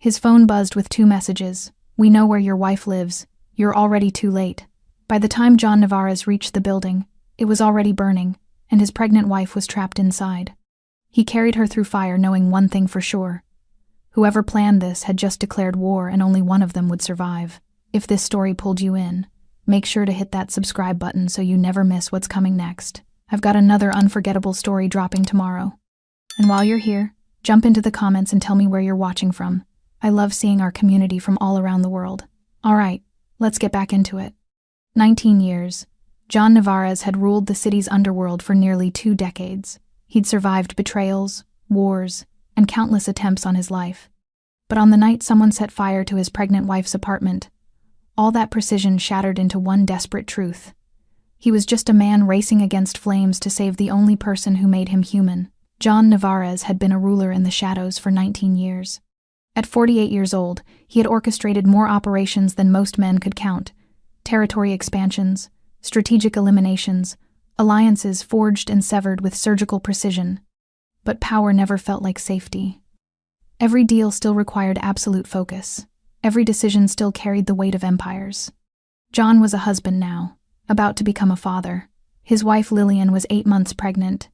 His phone buzzed with 2 messages. "We know where your wife lives. You're already too late." By the time John Navarez reached the building, it was already burning, and his pregnant wife was trapped inside. He carried her through fire, knowing one thing for sure. Whoever planned this had just declared war, and only one of them would survive. If this story pulled you in, make sure to hit that subscribe button so you never miss what's coming next. I've got another unforgettable story dropping tomorrow. And while you're here, jump into the comments and tell me where you're watching from. I love seeing our community from all around the world. Alright, let's get back into it. 19 years. John Navarez had ruled the city's underworld for nearly 2 decades. He'd survived betrayals, wars, and countless attempts on his life. But on the night someone set fire to his pregnant wife's apartment, all that precision shattered into one desperate truth. He was just a man racing against flames to save the only person who made him human. John Navarez had been a ruler in the shadows for 19 years. At 48 years old, he had orchestrated more operations than most men could count. Territory expansions, strategic eliminations, alliances forged and severed with surgical precision. But power never felt like safety. Every deal still required absolute focus. Every decision still carried the weight of empires. John was a husband now, about to become a father. His wife Lillian was 8 months pregnant.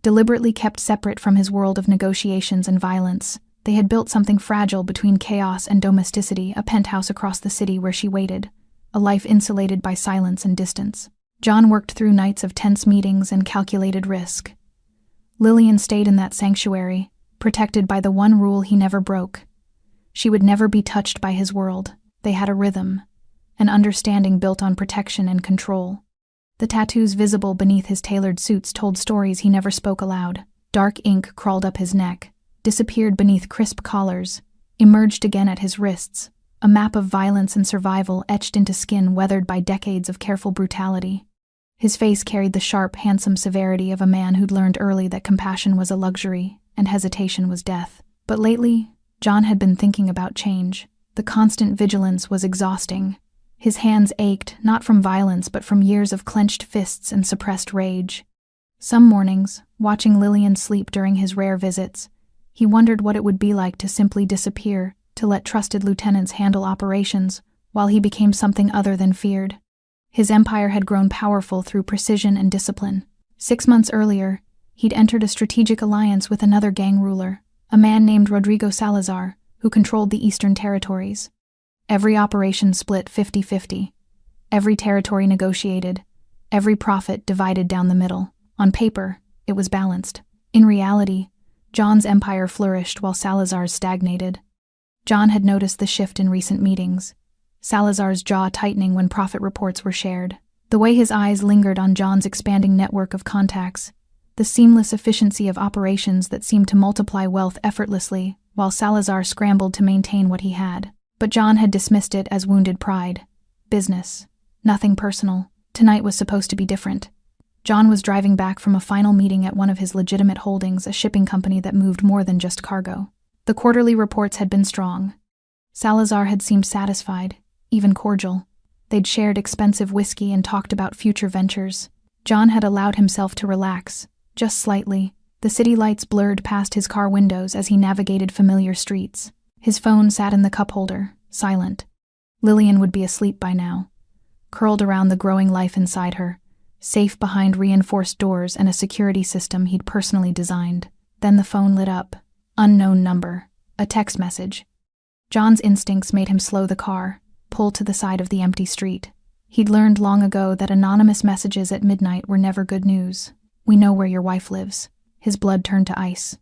Deliberately kept separate from his world of negotiations and violence, they had built something fragile between chaos and domesticity, a penthouse across the city where she waited, a life insulated by silence and distance. John worked through nights of tense meetings and calculated risk. Lillian stayed in that sanctuary, protected by the one rule he never broke. She would never be touched by his world. They had a rhythm, an understanding built on protection and control. The tattoos visible beneath his tailored suits told stories he never spoke aloud. Dark ink crawled up his neck, disappeared beneath crisp collars, emerged again at his wrists, a map of violence and survival etched into skin weathered by decades of careful brutality. His face carried the sharp, handsome severity of a man who'd learned early that compassion was a luxury and hesitation was death. But lately, John had been thinking about change. The constant vigilance was exhausting. His hands ached, not from violence but from years of clenched fists and suppressed rage. Some mornings, watching Lillian sleep during his rare visits, he wondered what it would be like to simply disappear, to let trusted lieutenants handle operations, while he became something other than feared. His empire had grown powerful through precision and discipline. 6 months earlier, he'd entered a strategic alliance with another gang ruler, a man named Rodrigo Salazar, who controlled the eastern territories. Every operation split 50-50. Every territory negotiated. Every profit divided down the middle. On paper, it was balanced. In reality, John's empire flourished while Salazar's stagnated. John had noticed the shift in recent meetings. Salazar's jaw tightening when profit reports were shared. The way his eyes lingered on John's expanding network of contacts. The seamless efficiency of operations that seemed to multiply wealth effortlessly, while Salazar scrambled to maintain what he had. But John had dismissed it as wounded pride. Business. Nothing personal. Tonight was supposed to be different. John was driving back from a final meeting at one of his legitimate holdings, a shipping company that moved more than just cargo. The quarterly reports had been strong. Salazar had seemed satisfied, even cordial. They'd shared expensive whiskey and talked about future ventures. John had allowed himself to relax, just slightly. The city lights blurred past his car windows as he navigated familiar streets. His phone sat in the cup holder, silent. Lillian would be asleep by now, curled around the growing life inside her, safe behind reinforced doors and a security system he'd personally designed. Then the phone lit up. Unknown number. A text message. John's instincts made him slow the car, pull to the side of the empty street. He'd learned long ago that anonymous messages at midnight were never good news. "We know where your wife lives." His blood turned to ice.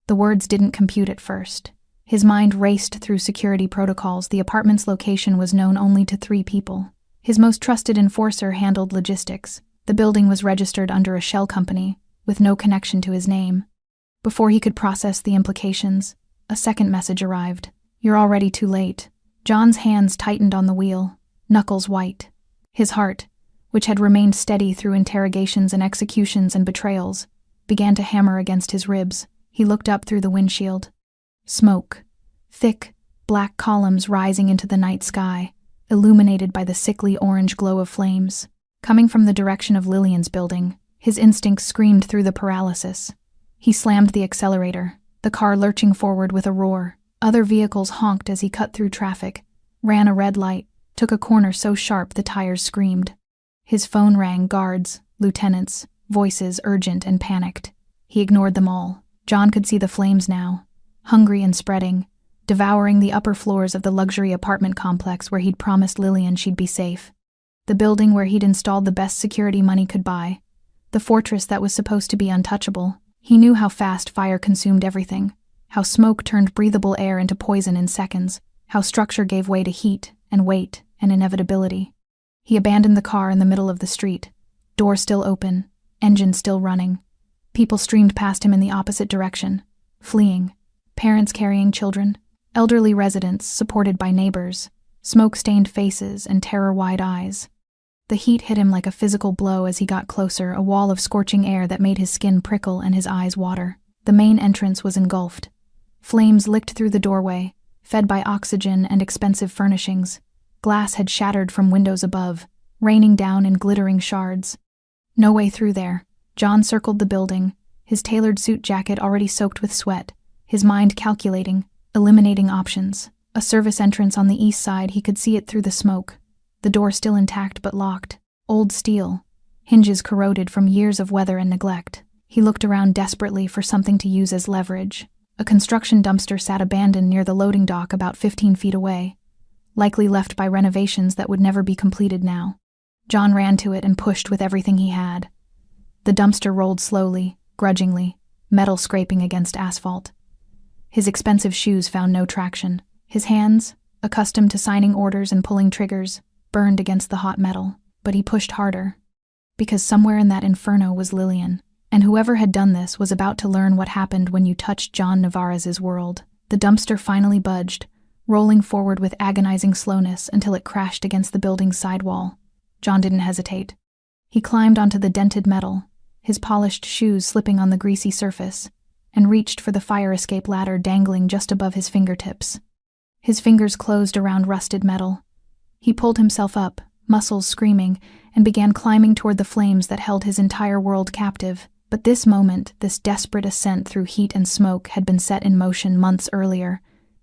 The words didn't compute at first. His mind raced through security protocols. The apartment's location was known only to 3 people. His most trusted enforcer handled logistics. The building was registered under a shell company, with no connection to his name. Before he could process the implications, a second message arrived. "You're already too late." John's hands tightened on the wheel, knuckles white. His heart, which had remained steady through interrogations and executions and betrayals, began to hammer against his ribs. He looked up through the windshield. Smoke. Thick, black columns rising into the night sky, illuminated by the sickly orange glow of flames. Coming from the direction of Lillian's building, his instincts screamed through the paralysis. He slammed the accelerator, the car lurching forward with a roar. Other vehicles honked as he cut through traffic, ran a red light, took a corner so sharp the tires screamed. His phone rang, guards, lieutenants, voices urgent and panicked. He ignored them all. John could see the flames now, hungry and spreading, devouring the upper floors of the luxury apartment complex where he'd promised Lillian she'd be safe. The building where he'd installed the best security money could buy. The fortress that was supposed to be untouchable. He knew how fast fire consumed everything, how smoke turned breathable air into poison in seconds, how structure gave way to heat and weight and inevitability. He abandoned the car in the middle of the street, door still open, engine still running. People streamed past him in the opposite direction, fleeing, parents carrying children, elderly residents supported by neighbors, smoke-stained faces and terror-wide eyes. The heat hit him like a physical blow as he got closer, a wall of scorching air that made his skin prickle and his eyes water. The main entrance was engulfed. Flames licked through the doorway, fed by oxygen and expensive furnishings. Glass had shattered from windows above, raining down in glittering shards. No way through there. John circled the building, his tailored suit jacket already soaked with sweat, his mind calculating, eliminating options. A service entrance on the east side, he could see it through the smoke. The door still intact but locked. Old steel. Hinges corroded from years of weather and neglect. He looked around desperately for something to use as leverage. A construction dumpster sat abandoned near the loading dock about 15 feet away, likely left by renovations that would never be completed now. John ran to it and pushed with everything he had. The dumpster rolled slowly, grudgingly, metal scraping against asphalt. His expensive shoes found no traction. His hands, accustomed to signing orders and pulling triggers, burned against the hot metal, but he pushed harder. Because somewhere in that inferno was Lillian, and whoever had done this was about to learn what happened when you touched John Navarez's world. The dumpster finally budged, rolling forward with agonizing slowness until it crashed against the building's sidewall. John didn't hesitate. He climbed onto the dented metal, his polished shoes slipping on the greasy surface, and reached for the fire escape ladder dangling just above his fingertips. His fingers closed around rusted metal. He pulled himself up, muscles screaming, and began climbing toward the flames that held his entire world captive. But this moment, this desperate ascent through heat and smoke, had been set in motion months earlier,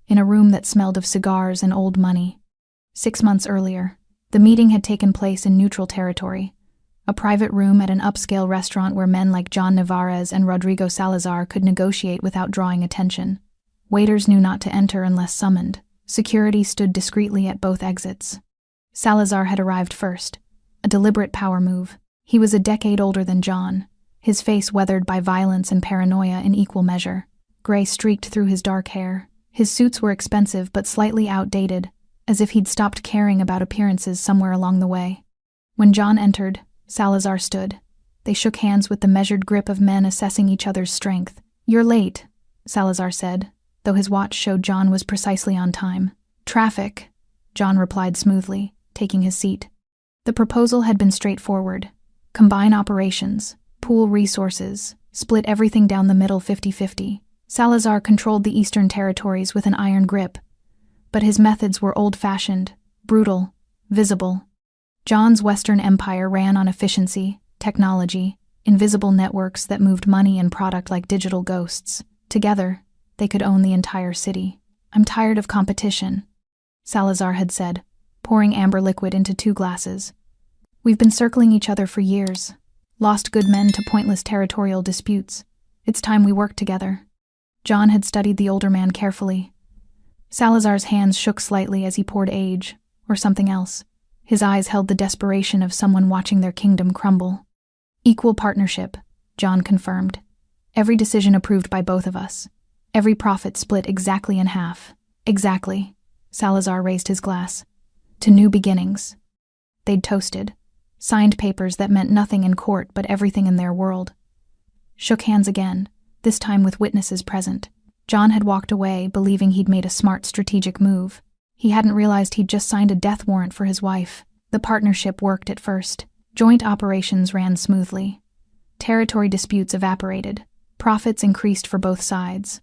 in a room that smelled of cigars and old money. 6 months earlier, the meeting had taken place in neutral territory, a private room at an upscale restaurant where men like John Navarez and Rodrigo Salazar could negotiate without drawing attention. Waiters knew not to enter unless summoned. Security stood discreetly at both exits. Salazar had arrived first, a deliberate power move. He was a decade older than John, his face weathered by violence and paranoia in equal measure. Gray streaked through his dark hair. His suits were expensive but slightly outdated, as if he'd stopped caring about appearances somewhere along the way. When John entered, Salazar stood. They shook hands with the measured grip of men assessing each other's strength. "You're late," Salazar said, though his watch showed John was precisely on time. "Traffic," John replied smoothly, taking his seat. The proposal had been straightforward. Combine operations, pool resources, split everything down the middle 50-50. Salazar controlled the eastern territories with an iron grip, but his methods were old-fashioned, brutal, visible. John's Western Empire ran on efficiency, technology, invisible networks that moved money and product like digital ghosts. Together, they could own the entire city. "I'm tired of competition," Salazar had said, pouring amber liquid into 2 glasses. "We've been circling each other for years, lost good men to pointless territorial disputes. It's time we worked together." John had studied the older man carefully. Salazar's hands shook slightly as he poured age, or something else. His eyes held the desperation of someone watching their kingdom crumble. "Equal partnership," John confirmed. "Every decision approved by both of us. Every profit split exactly in half." "Exactly." Salazar raised his glass. "To new beginnings." They'd toasted. Signed papers that meant nothing in court but everything in their world. Shook hands again, this time with witnesses present. John had walked away, believing he'd made a smart strategic move. He hadn't realized he'd just signed a death warrant for his wife. The partnership worked at first. Joint operations ran smoothly. Territory disputes evaporated. Profits increased for both sides.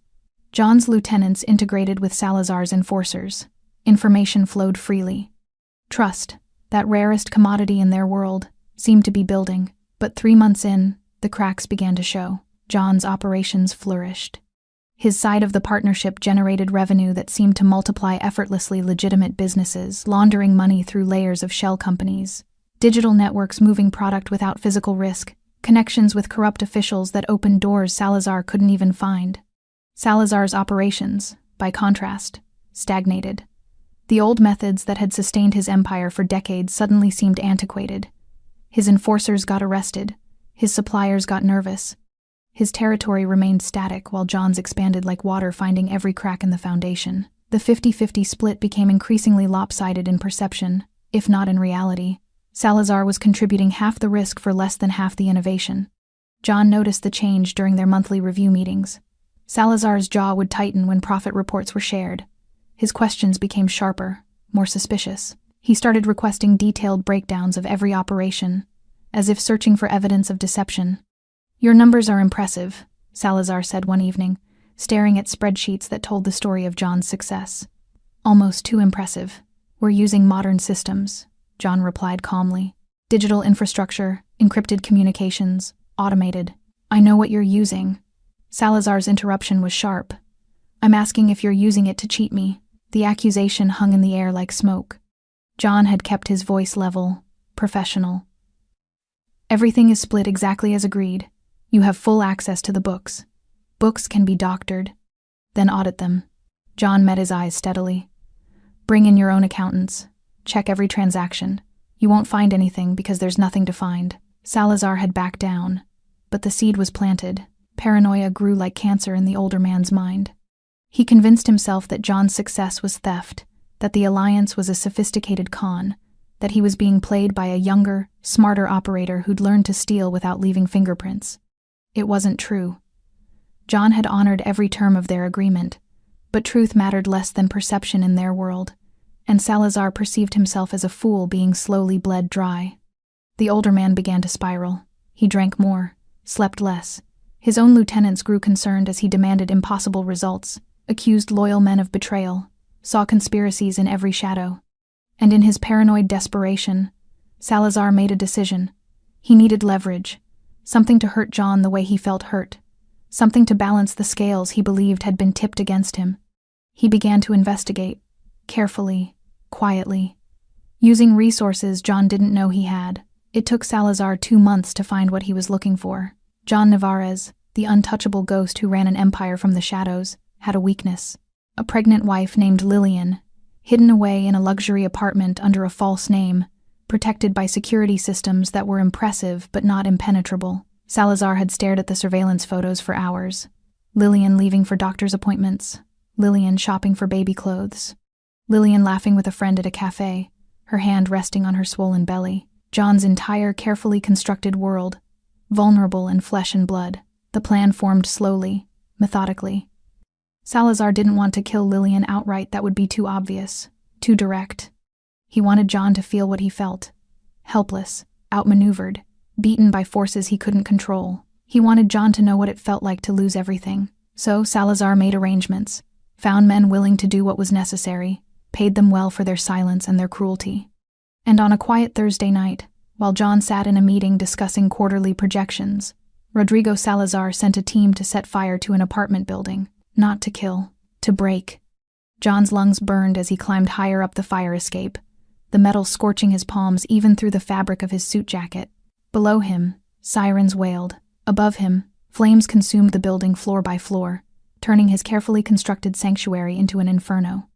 John's lieutenants integrated with Salazar's enforcers. Information flowed freely. Trust, that rarest commodity in their world, seemed to be building, but 3 months in, the cracks began to show. John's operations flourished. His side of the partnership generated revenue that seemed to multiply effortlessly legitimate businesses, laundering money through layers of shell companies, digital networks moving product without physical risk, connections with corrupt officials that opened doors Salazar couldn't even find. Salazar's operations, by contrast, stagnated. The old methods that had sustained his empire for decades suddenly seemed antiquated. His enforcers got arrested. His suppliers got nervous. His territory remained static while John's expanded like water, finding every crack in the foundation. The 50-50 split became increasingly lopsided in perception, if not in reality. Salazar was contributing half the risk for less than half the innovation. John noticed the change during their monthly review meetings. Salazar's jaw would tighten when profit reports were shared. His questions became sharper, more suspicious. He started requesting detailed breakdowns of every operation, as if searching for evidence of deception. "Your numbers are impressive," Salazar said one evening, staring at spreadsheets that told the story of John's success. "Almost too impressive. We're using modern systems," John replied calmly. "Digital infrastructure, encrypted communications, automated. I know what you're using." Salazar's interruption was sharp. "I'm asking if you're using it to cheat me." The accusation hung in the air like smoke. John had kept his voice level, professional. "Everything is split exactly as agreed. You have full access to the books. Books can be doctored. Then audit them." John met his eyes steadily. "Bring in your own accountants. Check every transaction. You won't find anything because there's nothing to find." Salazar had backed down, but the seed was planted. Paranoia grew like cancer in the older man's mind. He convinced himself that John's success was theft, that the alliance was a sophisticated con, that he was being played by a younger, smarter operator who'd learned to steal without leaving fingerprints. It wasn't true. John had honored every term of their agreement, but truth mattered less than perception in their world, and Salazar perceived himself as a fool being slowly bled dry. The older man began to spiral. He drank more, slept less. His own lieutenants grew concerned as he demanded impossible results, accused loyal men of betrayal, saw conspiracies in every shadow. And in his paranoid desperation, Salazar made a decision. He needed leverage, something to hurt John the way he felt hurt, something to balance the scales he believed had been tipped against him. He began to investigate, carefully, quietly, using resources John didn't know he had. It took Salazar 2 months to find what he was looking for. John Navarez, the untouchable ghost who ran an empire from the shadows, had a weakness. A pregnant wife named Lillian, hidden away in a luxury apartment under a false name, protected by security systems that were impressive but not impenetrable. Salazar had stared at the surveillance photos for hours. Lillian leaving for doctor's appointments. Lillian shopping for baby clothes. Lillian laughing with a friend at a cafe, her hand resting on her swollen belly. John's entire carefully constructed world, vulnerable in flesh and blood. The plan formed slowly, methodically. Salazar didn't want to kill Lillian outright. That would be too obvious, too direct. He wanted John to feel what he felt. Helpless, outmaneuvered, beaten by forces he couldn't control. He wanted John to know what it felt like to lose everything. So Salazar made arrangements, found men willing to do what was necessary, paid them well for their silence and their cruelty. And on a quiet Thursday night, while John sat in a meeting discussing quarterly projections, Rodrigo Salazar sent a team to set fire to an apartment building, not to kill, to break. John's lungs burned as he climbed higher up the fire escape, the metal scorching his palms even through the fabric of his suit jacket. Below him, sirens wailed. Above him, flames consumed the building floor by floor, turning his carefully constructed sanctuary into an inferno.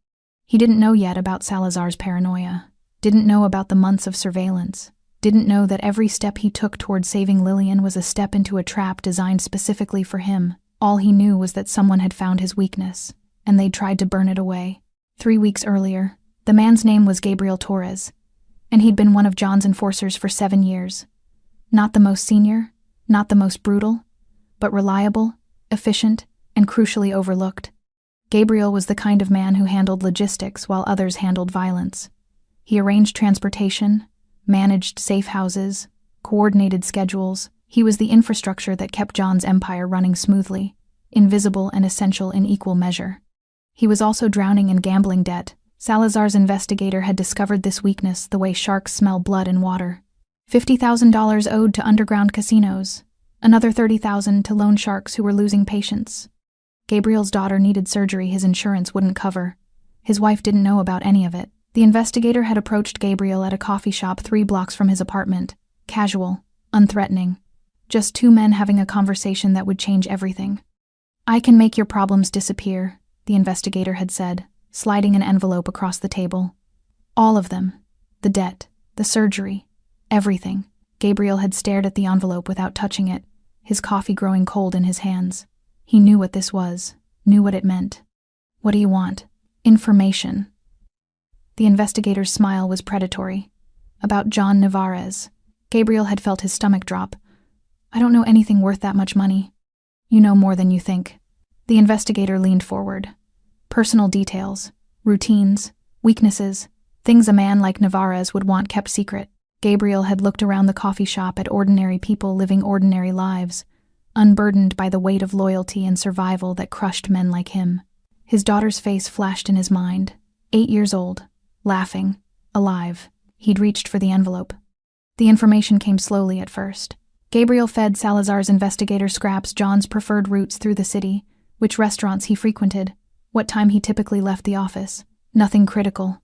He didn't know yet about Salazar's paranoia, didn't know about the months of surveillance, didn't know that every step he took toward saving Lillian was a step into a trap designed specifically for him. All he knew was that someone had found his weakness, and they'd tried to burn it away. 3 weeks earlier, the man's name was Gabriel Torres, and he'd been one of John's enforcers for 7 years. Not the most senior, not the most brutal, but reliable, efficient, and crucially overlooked. Gabriel was the kind of man who handled logistics while others handled violence. He arranged transportation, managed safe houses, coordinated schedules. He was the infrastructure that kept John's empire running smoothly, invisible and essential in equal measure. He was also drowning in gambling debt. Salazar's investigator had discovered this weakness the way sharks smell blood in water. $50,000 owed to underground casinos, another $30,000 to loan sharks who were losing patience. Gabriel's daughter needed surgery his insurance wouldn't cover. His wife didn't know about any of it. The investigator had approached Gabriel at a coffee shop 3 blocks from his apartment. Casual, unthreatening. Just 2 men having a conversation that would change everything. "I can make your problems disappear," the investigator had said, sliding an envelope across the table. "All of them. The debt, the surgery, everything." Gabriel had stared at the envelope without touching it, his coffee growing cold in his hands. He knew what this was, knew what it meant. "What do you want?" "Information." The investigator's smile was predatory. "About John Navarez." Gabriel had felt his stomach drop. "I don't know anything worth that much money." "You know more than you think." The investigator leaned forward. Personal details, routines, weaknesses, things a man like Navarez would want kept secret. Gabriel had looked around the coffee shop at ordinary people living ordinary lives, unburdened by the weight of loyalty and survival that crushed men like him. His daughter's face flashed in his mind. 8 years old, laughing, alive. He'd reached for the envelope. The information came slowly at first. Gabriel fed Salazar's investigator scraps John's preferred routes through the city, which restaurants he frequented, what time he typically left the office. Nothing critical.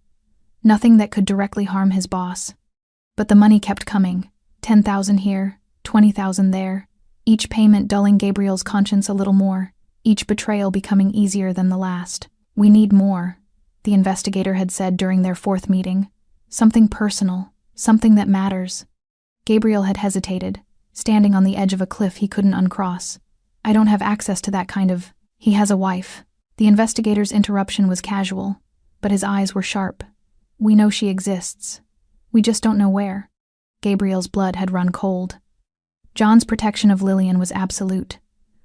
Nothing that could directly harm his boss. But the money kept coming. 10,000 here, 20,000 there. Each payment dulling Gabriel's conscience a little more. Each betrayal becoming easier than the last. "We need more," the investigator had said during their 4th meeting. "Something personal, something that matters." Gabriel had hesitated, standing on the edge of a cliff he couldn't uncross. "I don't have access to that kind of—" "He has a wife." The investigator's interruption was casual, but his eyes were sharp. "We know she exists. We just don't know where." Gabriel's blood had run cold. John's protection of Lillian was absolute.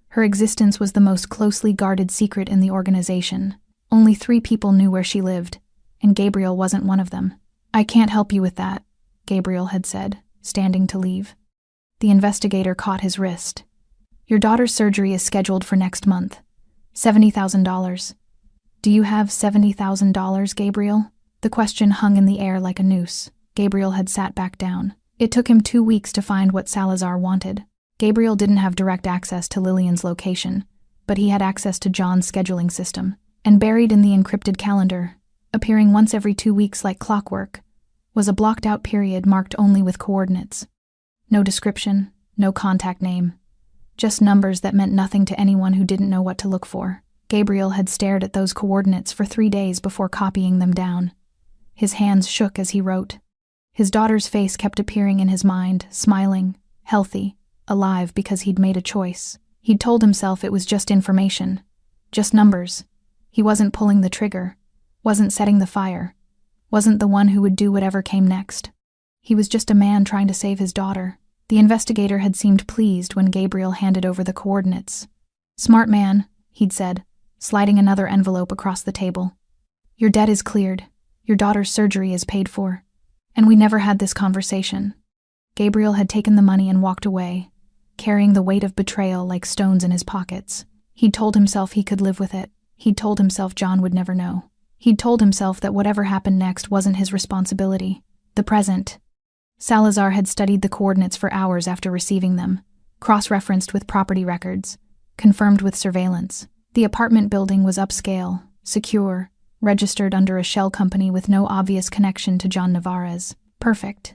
Her existence was the most closely guarded secret in the organization. Only 3 people knew where she lived, and Gabriel wasn't one of them. "I can't help you with that," Gabriel had said, standing to leave. The investigator caught his wrist. "Your daughter's surgery is scheduled for next month. $70,000. "Do you have $70,000, Gabriel?" The question hung in the air like a noose. Gabriel had sat back down. It took him 2 weeks to find what Salazar wanted. Gabriel didn't have direct access to Lillian's location, but he had access to John's scheduling system. And buried in the encrypted calendar, appearing once every 2 weeks like clockwork, was a blocked-out period marked only with coordinates. No description, no contact name. Just numbers that meant nothing to anyone who didn't know what to look for. Gabriel had stared at those coordinates for 3 days before copying them down. His hands shook as he wrote. His daughter's face kept appearing in his mind, smiling, healthy, alive because he'd made a choice. He'd told himself it was just information, just numbers. He wasn't pulling the trigger, wasn't setting the fire, wasn't the one who would do whatever came next. He was just a man trying to save his daughter. The investigator had seemed pleased when Gabriel handed over the coordinates. "Smart man," he'd said, sliding another envelope across the table. "Your debt is cleared. Your daughter's surgery is paid for. And we never had this conversation." Gabriel had taken the money and walked away, carrying the weight of betrayal like stones in his pockets. He'd told himself he could live with it. He'd told himself John would never know. He'd told himself that whatever happened next wasn't his responsibility. The present. Salazar had studied the coordinates for hours after receiving them, cross-referenced with property records, confirmed with surveillance. The apartment building was upscale, secure, registered under a shell company with no obvious connection to John Navarez. Perfect.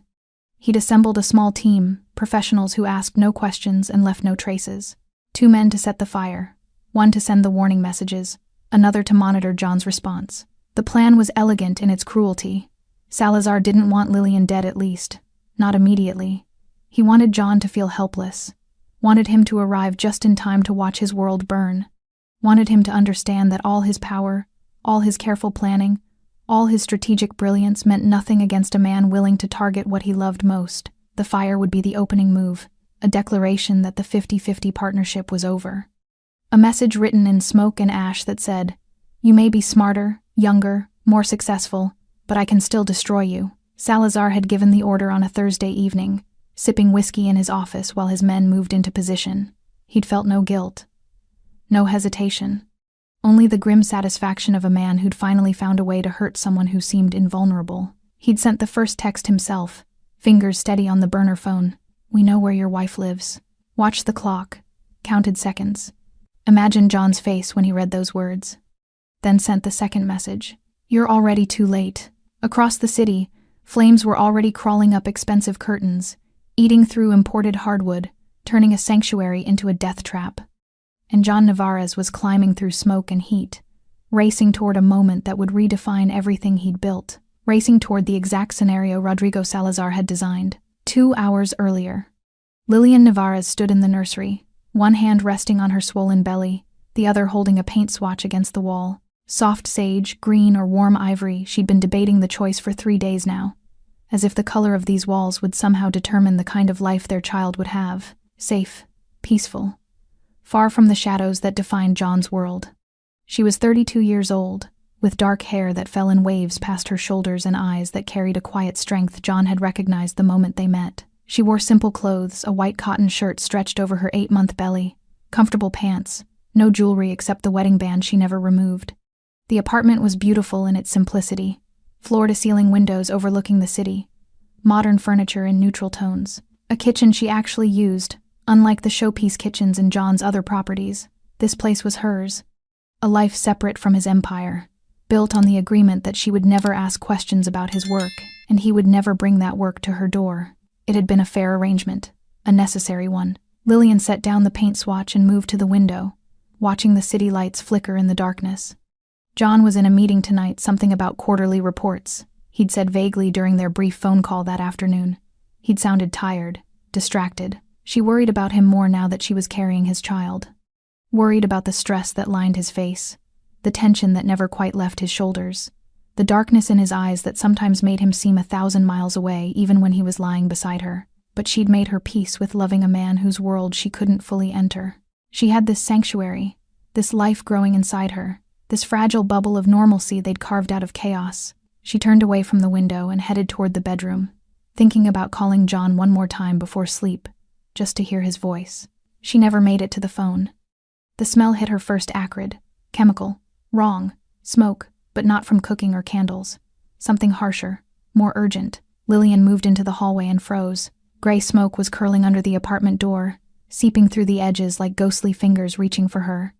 He'd assembled a small team, professionals who asked no questions and left no traces. 2 men to set the fire, 1 to send the warning messages, another to monitor John's response. The plan was elegant in its cruelty. Salazar didn't want Lillian dead, at least, not immediately. He wanted John to feel helpless, wanted him to arrive just in time to watch his world burn, wanted him to understand that all his power, all his careful planning, all his strategic brilliance meant nothing against a man willing to target what he loved most. The fire would be the opening move, a declaration that the 50-50 partnership was over. A message written in smoke and ash that said, "You may be smarter, younger, more successful, but I can still destroy you." Salazar had given the order on a Thursday evening, sipping whiskey in his office while his men moved into position. He'd felt no guilt, no hesitation, only the grim satisfaction of a man who'd finally found a way to hurt someone who seemed invulnerable. He'd sent the first text himself, fingers steady on the burner phone. "We know where your wife lives." Watched the clock, counted seconds. Imagine John's face when he read those words. Then sent the second message. You're already too late. Across the city, flames were already crawling up expensive curtains, eating through imported hardwood, turning a sanctuary into a death trap. And John Navarez was climbing through smoke and heat, racing toward a moment that would redefine everything he'd built, racing toward the exact scenario Rodrigo Salazar had designed 2 hours earlier. Lillian Navarez stood in the nursery, one hand resting on her swollen belly, the other holding a paint swatch against the wall. Soft sage, green, or warm ivory, she'd been debating the choice for 3 days now, as if the color of these walls would somehow determine the kind of life their child would have. Safe, peaceful, far from the shadows that defined John's world. She was 32 years old, with dark hair that fell in waves past her shoulders and eyes that carried a quiet strength John had recognized the moment they met. She wore simple clothes, a white cotton shirt stretched over her 8-month belly, comfortable pants, no jewelry except the wedding band she never removed. The apartment was beautiful in its simplicity, floor-to-ceiling windows overlooking the city, modern furniture in neutral tones, a kitchen she actually used. Unlike the showpiece kitchens in John's other properties, this place was hers, a life separate from his empire, built on the agreement that she would never ask questions about his work, and he would never bring that work to her door. It had been a fair arrangement, a necessary one. Lillian set down the paint swatch and moved to the window, watching the city lights flicker in the darkness. John was in a meeting tonight, something about quarterly reports. He'd said vaguely during their brief phone call that afternoon. He'd sounded tired, distracted. She worried about him more now that she was carrying his child. Worried about the stress that lined his face, the tension that never quite left his shoulders, the darkness in his eyes that sometimes made him seem 1,000 miles away even when he was lying beside her. But she'd made her peace with loving a man whose world she couldn't fully enter. She had this sanctuary, this life growing inside her, this fragile bubble of normalcy they'd carved out of chaos. She turned away from the window and headed toward the bedroom, thinking about calling John one more time before sleep, just to hear his voice. She never made it to the phone. The smell hit her first acrid, chemical, wrong, smoke, but not from cooking or candles. Something harsher, more urgent. Lillian moved into the hallway and froze. Gray smoke was curling under the apartment door, seeping through the edges like ghostly fingers reaching for her.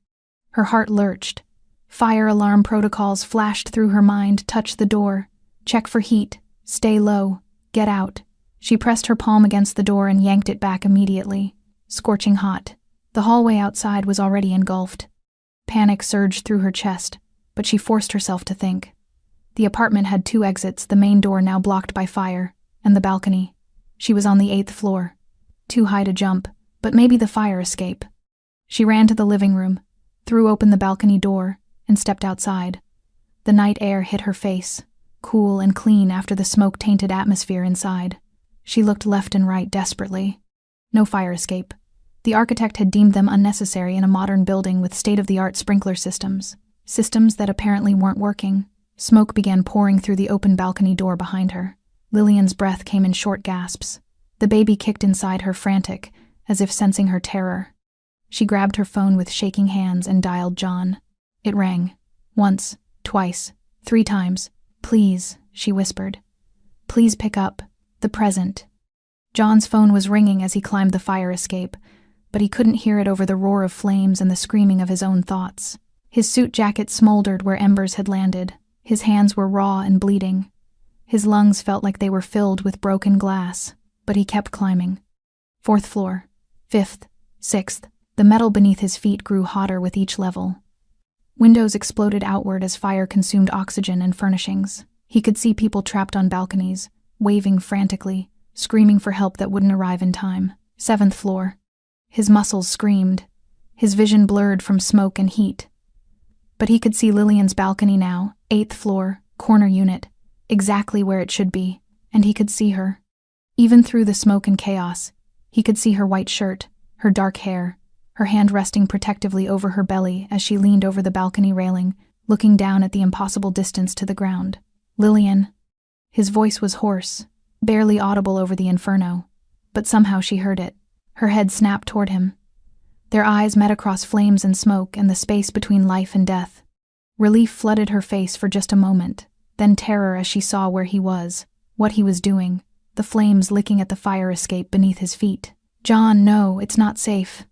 Her heart lurched. Fire alarm protocols flashed through her mind. Touch the door. Check for heat. Stay low. Get out. She pressed her palm against the door and yanked it back immediately. Scorching hot. The hallway outside was already engulfed. Panic surged through her chest, but she forced herself to think. The apartment had 2 exits, the main door now blocked by fire, and the balcony. She was on the 8th floor. Too high to jump, but maybe the fire escape. She ran to the living room, threw open the balcony door, and stepped outside. The night air hit her face, cool and clean after the smoke-tainted atmosphere inside. She looked left and right desperately. No fire escape. The architect had deemed them unnecessary in a modern building with state-of-the-art sprinkler systems. Systems that apparently weren't working. Smoke began pouring through the open balcony door behind her. Lillian's breath came in short gasps. The baby kicked inside her, frantic, as if sensing her terror. She grabbed her phone with shaking hands and dialed John. It rang. Once, twice, 3 times. "Please," she whispered. "Please pick up. The present." John's phone was ringing as he climbed the fire escape, but he couldn't hear it over the roar of flames and the screaming of his own thoughts. His suit jacket smoldered where embers had landed. His hands were raw and bleeding. His lungs felt like they were filled with broken glass, but he kept climbing. 4th floor, 5th, 6th. The metal beneath his feet grew hotter with each level. Windows exploded outward as fire consumed oxygen and furnishings. He could see people trapped on balconies, waving frantically, screaming for help that wouldn't arrive in time. 7th floor. His muscles screamed, his vision blurred from smoke and heat. But he could see Lillian's balcony now, 8th floor, corner unit, exactly where it should be, and he could see her. Even through the smoke and chaos, he could see her white shirt, her dark hair, her hand resting protectively over her belly as she leaned over the balcony railing, looking down at the impossible distance to the ground. "Lillian." His voice was hoarse, barely audible over the inferno, but somehow she heard it. Her head snapped toward him. Their eyes met across flames and smoke and the space between life and death. Relief flooded her face for just a moment, then terror as she saw where he was, what he was doing, the flames licking at the fire escape beneath his feet. "John, no, it's not safe."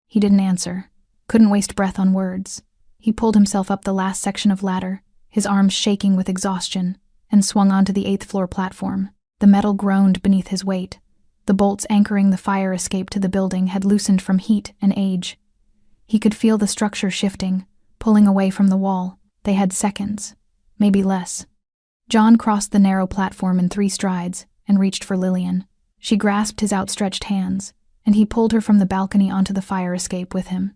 He didn't answer. Couldn't waste breath on words. He pulled himself up the last section of ladder, his arms shaking with exhaustion, and swung onto the 8th floor platform. The metal groaned beneath his weight. The bolts anchoring the fire escape to the building had loosened from heat and age. He could feel the structure shifting, pulling away from the wall. They had seconds, maybe less. John crossed the narrow platform in 3 strides and reached for Lillian. She grasped his outstretched hands, and he pulled her from the balcony onto the fire escape with him.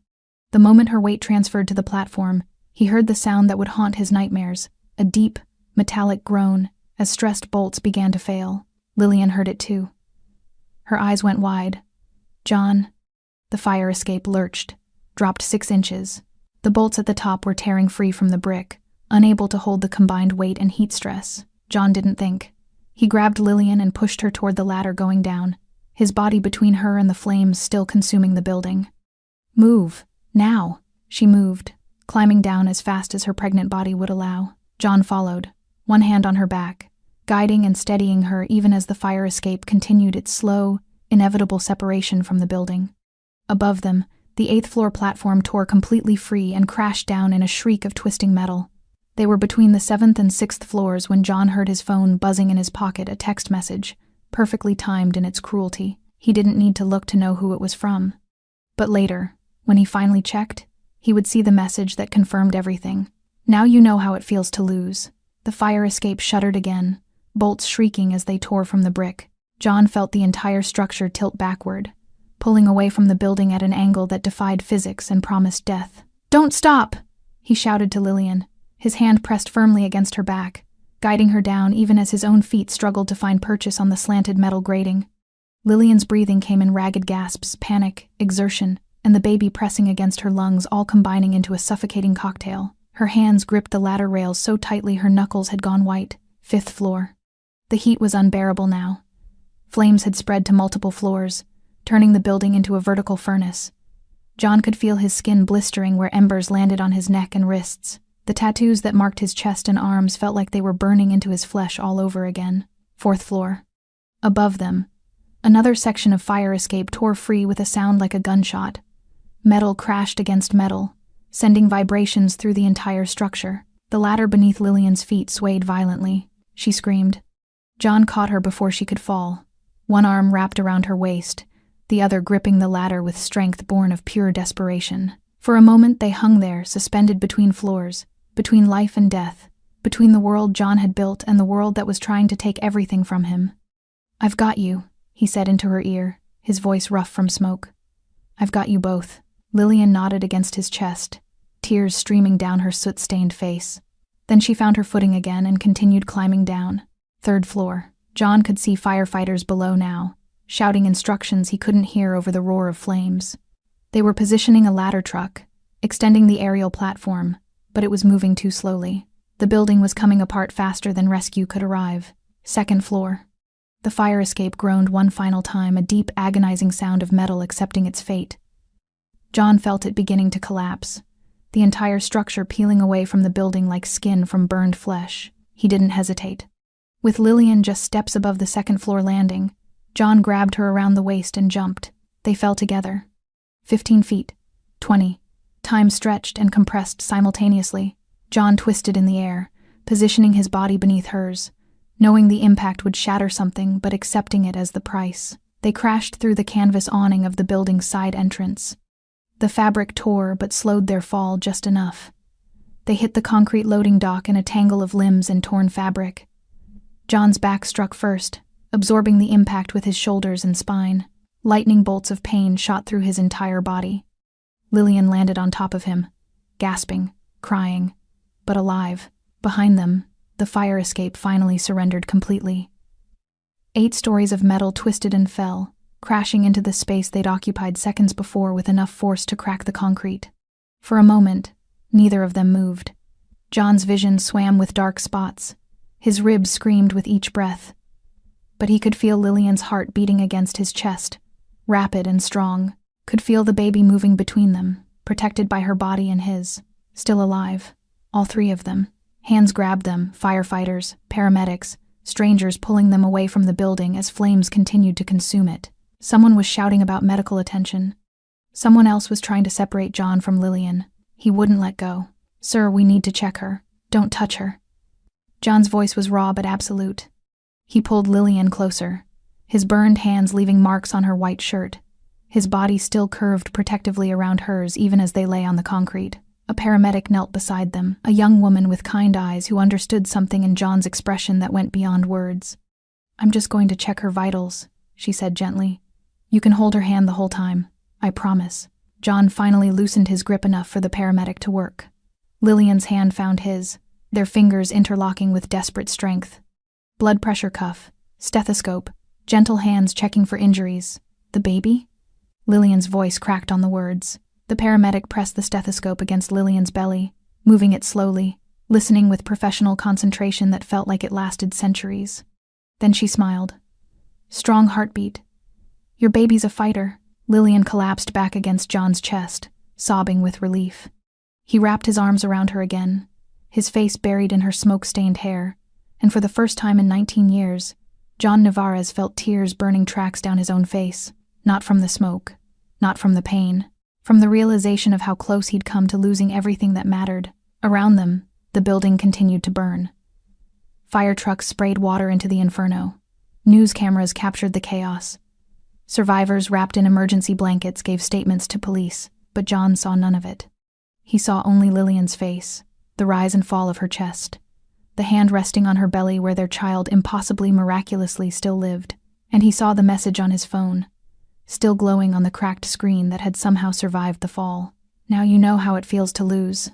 The moment her weight transferred to the platform, he heard the sound that would haunt his nightmares, a deep, metallic groan as stressed bolts began to fail. Lillian heard it too. Her eyes went wide. John. The fire escape lurched, dropped 6 inches. The bolts at the top were tearing free from the brick, unable to hold the combined weight and heat stress. John didn't think. He grabbed Lillian and pushed her toward the ladder going down, his body between her and the flames still consuming the building. Move. Now. She moved, climbing down as fast as her pregnant body would allow. John followed, one hand on her back, guiding and steadying her even as the fire escape continued its slow, inevitable separation from the building. Above them, the 8th floor platform tore completely free and crashed down in a shriek of twisting metal. They were between the 7th and 6th floors when John heard his phone buzzing in his pocket, a text message, perfectly timed in its cruelty. He didn't need to look to know who it was from. But later, when he finally checked, he would see the message that confirmed everything. Now you know how it feels to lose. The fire escape shuddered again, bolts shrieking as they tore from the brick. John felt the entire structure tilt backward, pulling away from the building at an angle that defied physics and promised death. "Don't stop!" he shouted to Lillian, his hand pressed firmly against her back, guiding her down even as his own feet struggled to find purchase on the slanted metal grating. Lillian's breathing came in ragged gasps, panic, exertion, and the baby pressing against her lungs, all combining into a suffocating cocktail. Her hands gripped the ladder rails so tightly her knuckles had gone white. 5th floor. The heat was unbearable now. Flames had spread to multiple floors, turning the building into a vertical furnace. John could feel his skin blistering where embers landed on his neck and wrists. The tattoos that marked his chest and arms felt like they were burning into his flesh all over again. 4th floor. Above them, another section of fire escape tore free with a sound like a gunshot. Metal crashed against metal, sending vibrations through the entire structure. The ladder beneath Lillian's feet swayed violently. She screamed. John caught her before she could fall, one arm wrapped around her waist, the other gripping the ladder with strength born of pure desperation. For a moment they hung there, suspended between floors, between life and death, between the world John had built and the world that was trying to take everything from him. "I've got you," he said into her ear, his voice rough from smoke. "I've got you both." Lillian nodded against his chest, tears streaming down her soot-stained face. Then she found her footing again and continued climbing down. 3rd floor. John could see firefighters below now, shouting instructions he couldn't hear over the roar of flames. They were positioning a ladder truck, extending the aerial platform, but it was moving too slowly. The building was coming apart faster than rescue could arrive. 2nd floor. The fire escape groaned one final time, a deep, agonizing sound of metal accepting its fate. John felt it beginning to collapse, the entire structure peeling away from the building like skin from burned flesh. He didn't hesitate. With Lillian just steps above the 2nd floor landing, John grabbed her around the waist and jumped. They fell together. 15 feet. 20. Time stretched and compressed simultaneously. John twisted in the air, positioning his body beneath hers, knowing the impact would shatter something but accepting it as the price. They crashed through the canvas awning of the building's side entrance. The fabric tore but slowed their fall just enough. They hit the concrete loading dock in a tangle of limbs and torn fabric. John's back struck first, absorbing the impact with his shoulders and spine. Lightning bolts of pain shot through his entire body. Lillian landed on top of him, gasping, crying, but alive. Behind them, the fire escape finally surrendered completely. 8 stories of metal twisted and fell, crashing into the space they'd occupied seconds before with enough force to crack the concrete. For a moment, neither of them moved. John's vision swam with dark spots. His ribs screamed with each breath. But he could feel Lillian's heart beating against his chest, rapid and strong, could feel the baby moving between them, protected by her body and his, still alive, all 3 of them. Hands grabbed them, firefighters, paramedics, strangers pulling them away from the building as flames continued to consume it. Someone was shouting about medical attention. Someone else was trying to separate John from Lillian. He wouldn't let go. "Sir, we need to check her. Don't touch her." John's voice was raw but absolute. He pulled Lillian closer, his burned hands leaving marks on her white shirt. His body still curved protectively around hers even as they lay on the concrete. A paramedic knelt beside them, a young woman with kind eyes who understood something in John's expression that went beyond words. "I'm just going to check her vitals," she said gently. "You can hold her hand the whole time. I promise." John finally loosened his grip enough for the paramedic to work. Lillian's hand found his, their fingers interlocking with desperate strength. Blood pressure cuff, stethoscope, gentle hands checking for injuries. "The baby?" Lillian's voice cracked on the words. The paramedic pressed the stethoscope against Lillian's belly, moving it slowly, listening with professional concentration that felt like it lasted centuries. Then she smiled. "Strong heartbeat. Your baby's a fighter." Lillian collapsed back against John's chest, sobbing with relief. He wrapped his arms around her again, his face buried in her smoke-stained hair, and for the first time in 19 years, John Navarez felt tears burning tracks down his own face, not from the smoke, not from the pain, from the realization of how close he'd come to losing everything that mattered. Around them, the building continued to burn. Fire trucks sprayed water into the inferno. News cameras captured the chaos. Survivors wrapped in emergency blankets gave statements to police, but John saw none of it. He saw only Lillian's face, the rise and fall of her chest, the hand resting on her belly where their child impossibly miraculously still lived, and he saw the message on his phone, still glowing on the cracked screen that had somehow survived the fall. "Now you know how it feels to lose."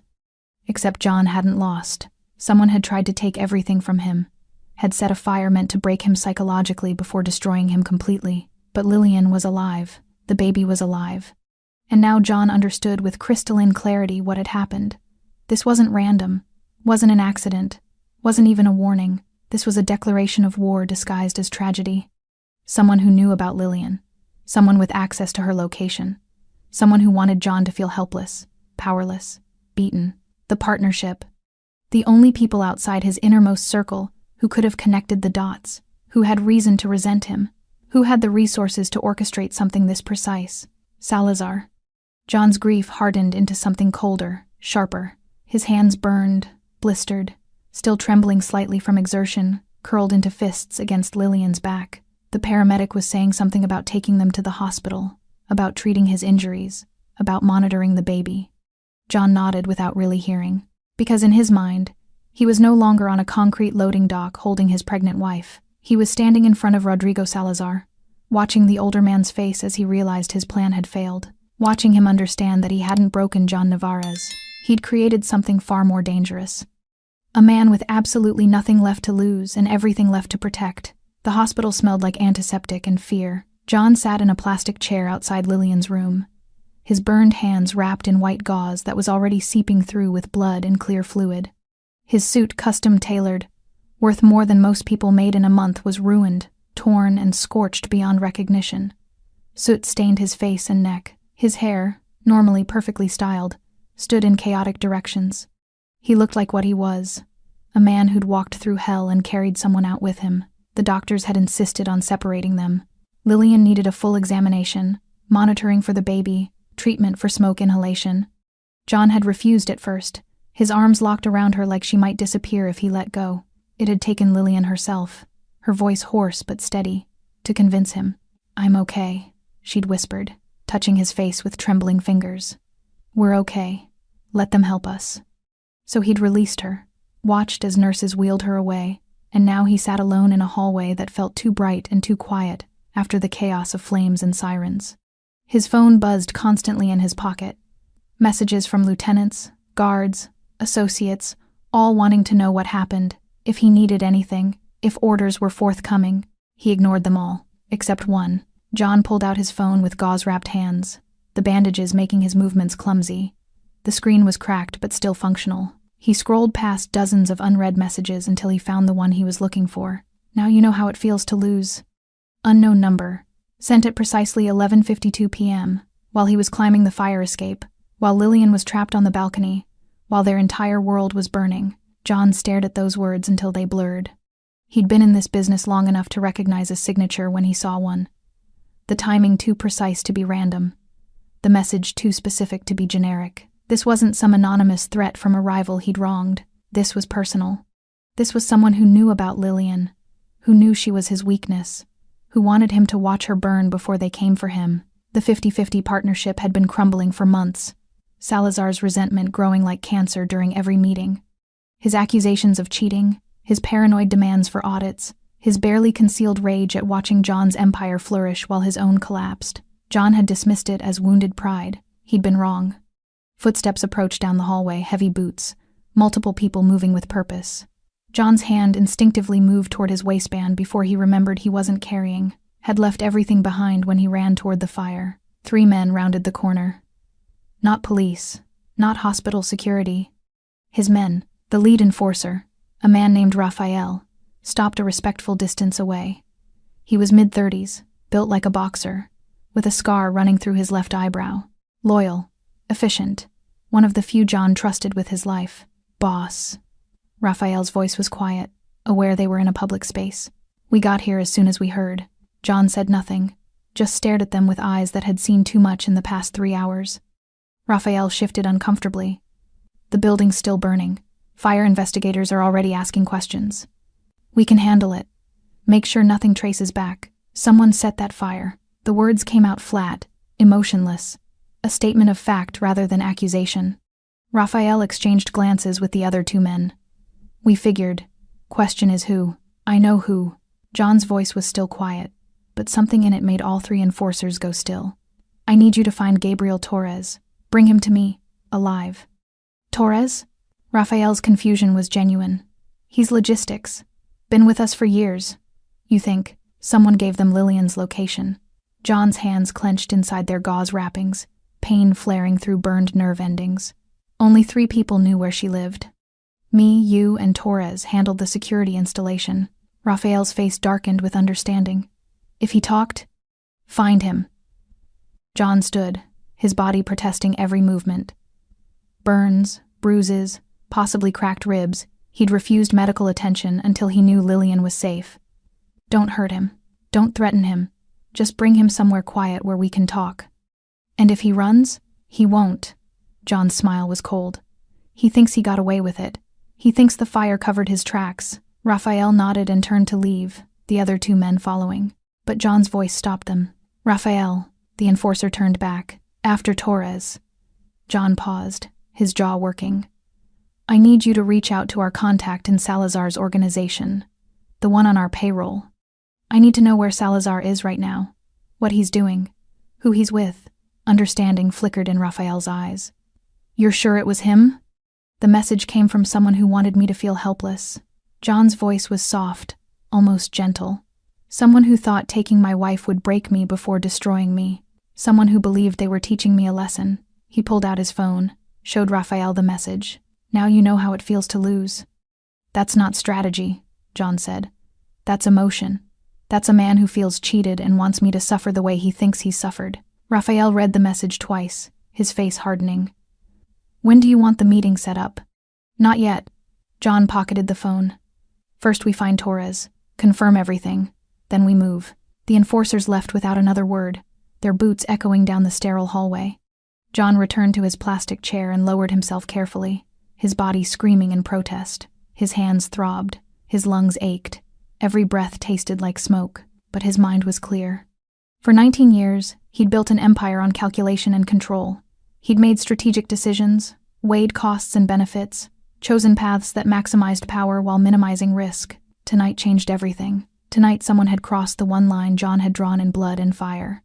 Except John hadn't lost. Someone had tried to take everything from him, had set a fire meant to break him psychologically before destroying him completely. But Lillian was alive. The baby was alive. And now John understood with crystalline clarity what had happened. This wasn't random, wasn't an accident, wasn't even a warning. This was a declaration of war disguised as tragedy. Someone who knew about Lillian. Someone with access to her location. Someone who wanted John to feel helpless, powerless, beaten. The partnership. The only people outside his innermost circle who could have connected the dots, who had reason to resent him, who had the resources to orchestrate something this precise. Salazar. John's grief hardened into something colder, sharper. His hands burned, blistered, still trembling slightly from exertion, curled into fists against Lillian's back. The paramedic was saying something about taking them to the hospital, about treating his injuries, about monitoring the baby. John nodded without really hearing, because in his mind, he was no longer on a concrete loading dock holding his pregnant wife. He was standing in front of Rodrigo Salazar, watching the older man's face as he realized his plan had failed, watching him understand that he hadn't broken John Navarez. He'd created something far more dangerous. A man with absolutely nothing left to lose and everything left to protect. The hospital smelled like antiseptic and fear. John sat in a plastic chair outside Lillian's room, his burned hands wrapped in white gauze that was already seeping through with blood and clear fluid. His suit, custom-tailored, worth more than most people made in a month, was ruined, torn, and scorched beyond recognition. Soot stained his face and neck. His hair, normally perfectly styled, stood in chaotic directions. He looked like what he was, a man who'd walked through hell and carried someone out with him. The doctors had insisted on separating them. Lillian needed a full examination, monitoring for the baby, treatment for smoke inhalation. John had refused at first, his arms locked around her like she might disappear if he let go. It had taken Lillian herself, her voice hoarse but steady, to convince him. "I'm okay," she'd whispered, touching his face with trembling fingers. "We're okay. Let them help us." So he'd released her, watched as nurses wheeled her away, and now he sat alone in a hallway that felt too bright and too quiet after the chaos of flames and sirens. His phone buzzed constantly in his pocket. Messages from lieutenants, guards, associates, all wanting to know what happened, if he needed anything, if orders were forthcoming. He ignored them all, except one. John pulled out his phone with gauze-wrapped hands, the bandages making his movements clumsy. The screen was cracked but still functional. He scrolled past dozens of unread messages until he found the one he was looking for. "Now you know how it feels to lose." Unknown number. Sent at precisely 11:52 p.m., while he was climbing the fire escape, while Lillian was trapped on the balcony, while their entire world was burning. John stared at those words until they blurred. He'd been in this business long enough to recognize a signature when he saw one. The timing too precise to be random. the message too specific to be generic. This wasn't some anonymous threat from a rival he'd wronged. This was personal. This was someone who knew about Lillian, who knew she was his weakness, who wanted him to watch her burn before they came for him. The 50-50 partnership had been crumbling for months, Salazar's resentment growing like cancer during every meeting. His accusations of cheating, his paranoid demands for audits, his barely concealed rage at watching John's empire flourish while his own collapsed. John had dismissed it as wounded pride. He'd been wrong. Footsteps approached down the hallway, heavy boots, multiple people moving with purpose. John's hand instinctively moved toward his waistband before he remembered he wasn't carrying, had left everything behind when he ran toward the fire. 3 men rounded the corner. Not police, not hospital security. His men, the lead enforcer, a man named Raphael, stopped a respectful distance away. He was mid-30s, built like a boxer, with a scar running through his left eyebrow. Loyal, efficient, one of the few John trusted with his life. Boss. Raphael's voice was quiet, aware they were in a public space. We got here as soon as we heard. John said nothing, just stared at them with eyes that had seen too much in the past 3 hours. Raphael shifted uncomfortably. The building's still burning. Fire investigators are already asking questions. We can handle it. Make sure nothing traces back. Someone set that fire. The words came out flat, emotionless, a statement of fact rather than accusation. Raphael exchanged glances with the other 2 men. We figured. Question is who? I know who. John's voice was still quiet, but something in it made all 3 enforcers go still. I need you to find Gabriel Torres. Bring him to me, alive. Torres? Raphael's confusion was genuine. He's logistics. Been with us for years. You think someone gave them Lillian's location. John's hands clenched inside their gauze wrappings, pain flaring through burned nerve endings. Only 3 people knew where she lived. Me, you, and Torres handled the security installation. Raphael's face darkened with understanding. If he talked, find him. John stood, his body protesting every movement. Burns, bruises, possibly cracked ribs. He'd refused medical attention until he knew Lillian was safe. Don't hurt him. Don't threaten him. Just bring him somewhere quiet where we can talk. And if he runs, he won't. John's smile was cold. He thinks he got away with it. He thinks the fire covered his tracks. Raphael nodded and turned to leave, the other 2 men following. But John's voice stopped them. Raphael, the enforcer turned back. After Torres. John paused, his jaw working. I need you to reach out to our contact in Salazar's organization, the one on our payroll. I need to know where Salazar is right now, what he's doing, who he's with. Understanding flickered in Raphael's eyes. You're sure it was him? The message came from someone who wanted me to feel helpless. John's voice was soft, almost gentle. Someone who thought taking my wife would break me before destroying me. Someone who believed they were teaching me a lesson. He pulled out his phone, showed Raphael the message. Now you know how it feels to lose. That's not strategy, John said. That's emotion. That's a man who feels cheated and wants me to suffer the way he thinks he's suffered. Raphael read the message twice, his face hardening. When do you want the meeting set up? Not yet. John pocketed the phone. First we find Torres, confirm everything, then we move. The enforcers left without another word, their boots echoing down the sterile hallway. John returned to his plastic chair and lowered himself carefully, his body screaming in protest. His hands throbbed, his lungs ached. Every breath tasted like smoke, but his mind was clear. For 19 years, he'd built an empire on calculation and control. He'd made strategic decisions, weighed costs and benefits, chosen paths that maximized power while minimizing risk. Tonight changed everything. Tonight someone had crossed the one line John had drawn in blood and fire.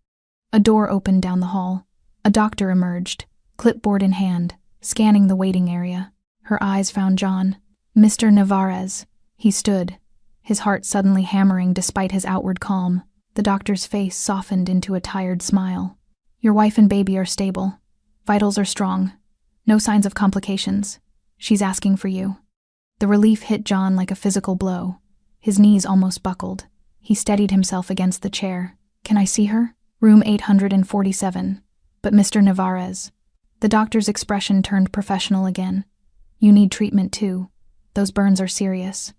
A door opened down the hall. A doctor emerged, clipboard in hand, scanning the waiting area. Her eyes found John. Mr. Navarez. He stood, his heart suddenly hammering despite his outward calm. The doctor's face softened into a tired smile. Your wife and baby are stable. Vitals are strong. No signs of complications. She's asking for you. The relief hit John like a physical blow. His knees almost buckled. He steadied himself against the chair. Can I see her? Room 847. But Mr. Navarez. The doctor's expression turned professional again. You need treatment too. Those burns are serious.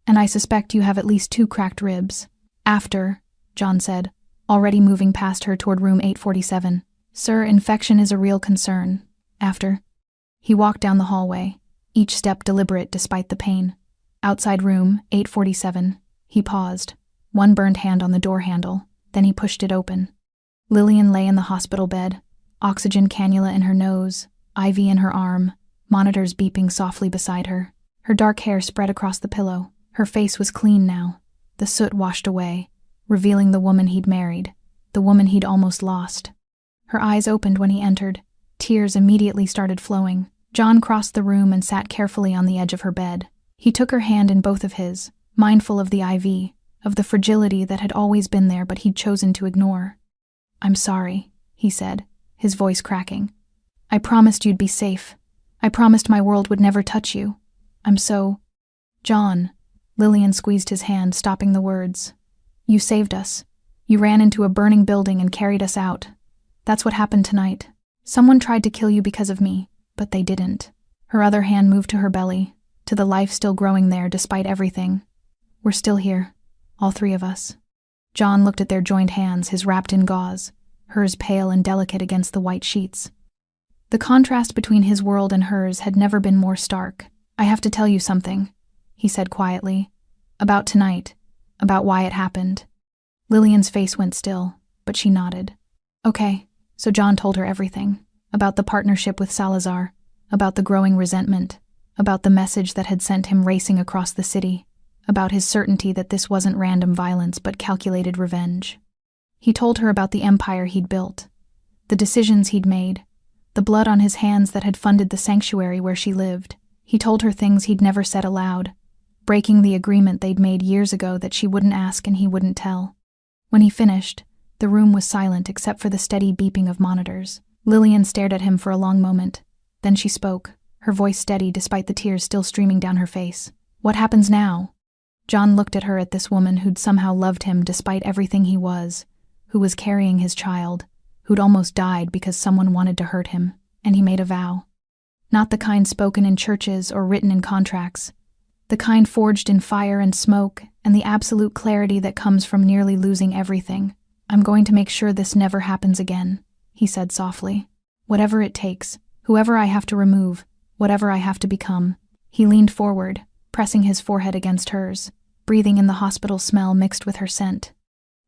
And I suspect you have at least 2 cracked ribs. After, John said, already moving past her toward room 847. Sir, infection is a real concern. After. He walked down the hallway, each step deliberate despite the pain. Outside room, 847. He paused, one burned hand on the door handle, then he pushed it open. Lillian lay in the hospital bed, oxygen cannula in her nose, IV in her arm, monitors beeping softly beside her. Her dark hair spread across the pillow. Her face was clean now, the soot washed away, revealing the woman he'd married, the woman he'd almost lost. Her eyes opened when he entered. Tears immediately started flowing. John crossed the room and sat carefully on the edge of her bed. He took her hand in both of his, mindful of the IV, of the fragility that had always been there but he'd chosen to ignore. "I'm sorry," he said, his voice cracking. "I promised you'd be safe. I promised my world would never touch you. I'm so—" "John," Lillian squeezed his hand, stopping the words. "You saved us. You ran into a burning building and carried us out. That's what happened tonight. Someone tried to kill you because of me, but they didn't." Her other hand moved to her belly, to the life still growing there despite everything. "We're still here, all three of us." John looked at their joined hands, his wrapped in gauze, hers pale and delicate against the white sheets. The contrast between his world and hers had never been more stark. "I have to tell you something," he said quietly. "About tonight, about why it happened." Lillian's face went still, but she nodded. "Okay." So John told her everything, about the partnership with Salazar, about the growing resentment, about the message that had sent him racing across the city, about his certainty that this wasn't random violence but calculated revenge. He told her about the empire he'd built, the decisions he'd made, the blood on his hands that had funded the sanctuary where she lived. He told her things he'd never said aloud, breaking the agreement they'd made years ago that she wouldn't ask and he wouldn't tell. When he finished, the room was silent except for the steady beeping of monitors. Lillian stared at him for a long moment. Then she spoke, her voice steady despite the tears still streaming down her face. "What happens now?" John looked at her, at this woman who'd somehow loved him despite everything he was, who was carrying his child, who'd almost died because someone wanted to hurt him, and he made a vow. Not the kind spoken in churches or written in contracts, the kind forged in fire and smoke and the absolute clarity that comes from nearly losing everything. "I'm going to make sure this never happens again," he said softly. "Whatever it takes, whoever I have to remove, whatever I have to become." He leaned forward, pressing his forehead against hers, breathing in the hospital smell mixed with her scent.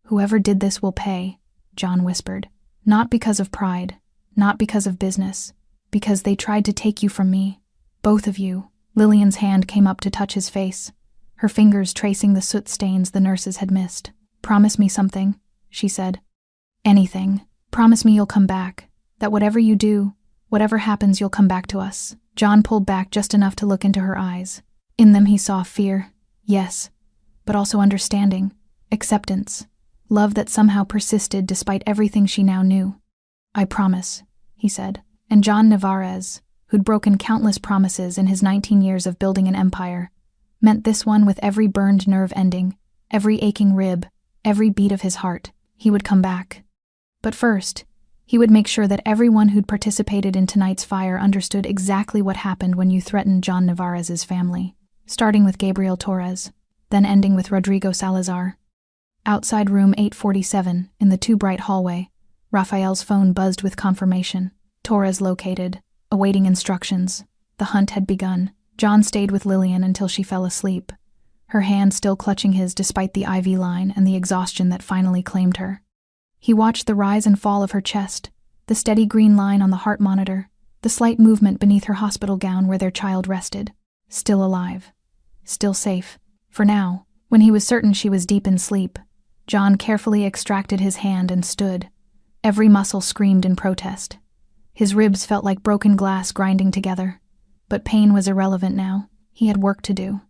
"Whoever did this will pay," John whispered. "Not because of pride, not because of business, because they tried to take you from me. Both of you." Lillian's hand came up to touch his face, her fingers tracing the soot stains the nurses had missed. "Promise me something," she said. "Anything. Promise me you'll come back, that whatever you do, whatever happens, you'll come back to us." John pulled back just enough to look into her eyes. In them he saw fear, yes, but also understanding, acceptance, love that somehow persisted despite everything she now knew. "I promise," he said. And John Navarez, who'd broken countless promises in his 19 years of building an empire, meant this one with every burned nerve ending, every aching rib, every beat of his heart. He would come back. But first, he would make sure that everyone who'd participated in tonight's fire understood exactly what happened when you threatened John Navarez's family, starting with Gabriel Torres, then ending with Rodrigo Salazar. Outside room 847, in the too-bright hallway, Rafael's phone buzzed with confirmation. Torres located, awaiting instructions. The hunt had begun. John stayed with Lillian until she fell asleep, her hand still clutching his despite the IV line and the exhaustion that finally claimed her. He watched the rise and fall of her chest, the steady green line on the heart monitor, the slight movement beneath her hospital gown where their child rested. Still alive. Still safe. For now, when he was certain she was deep in sleep, John carefully extracted his hand and stood. Every muscle screamed in protest. His ribs felt like broken glass grinding together. But pain was irrelevant now. He had work to do.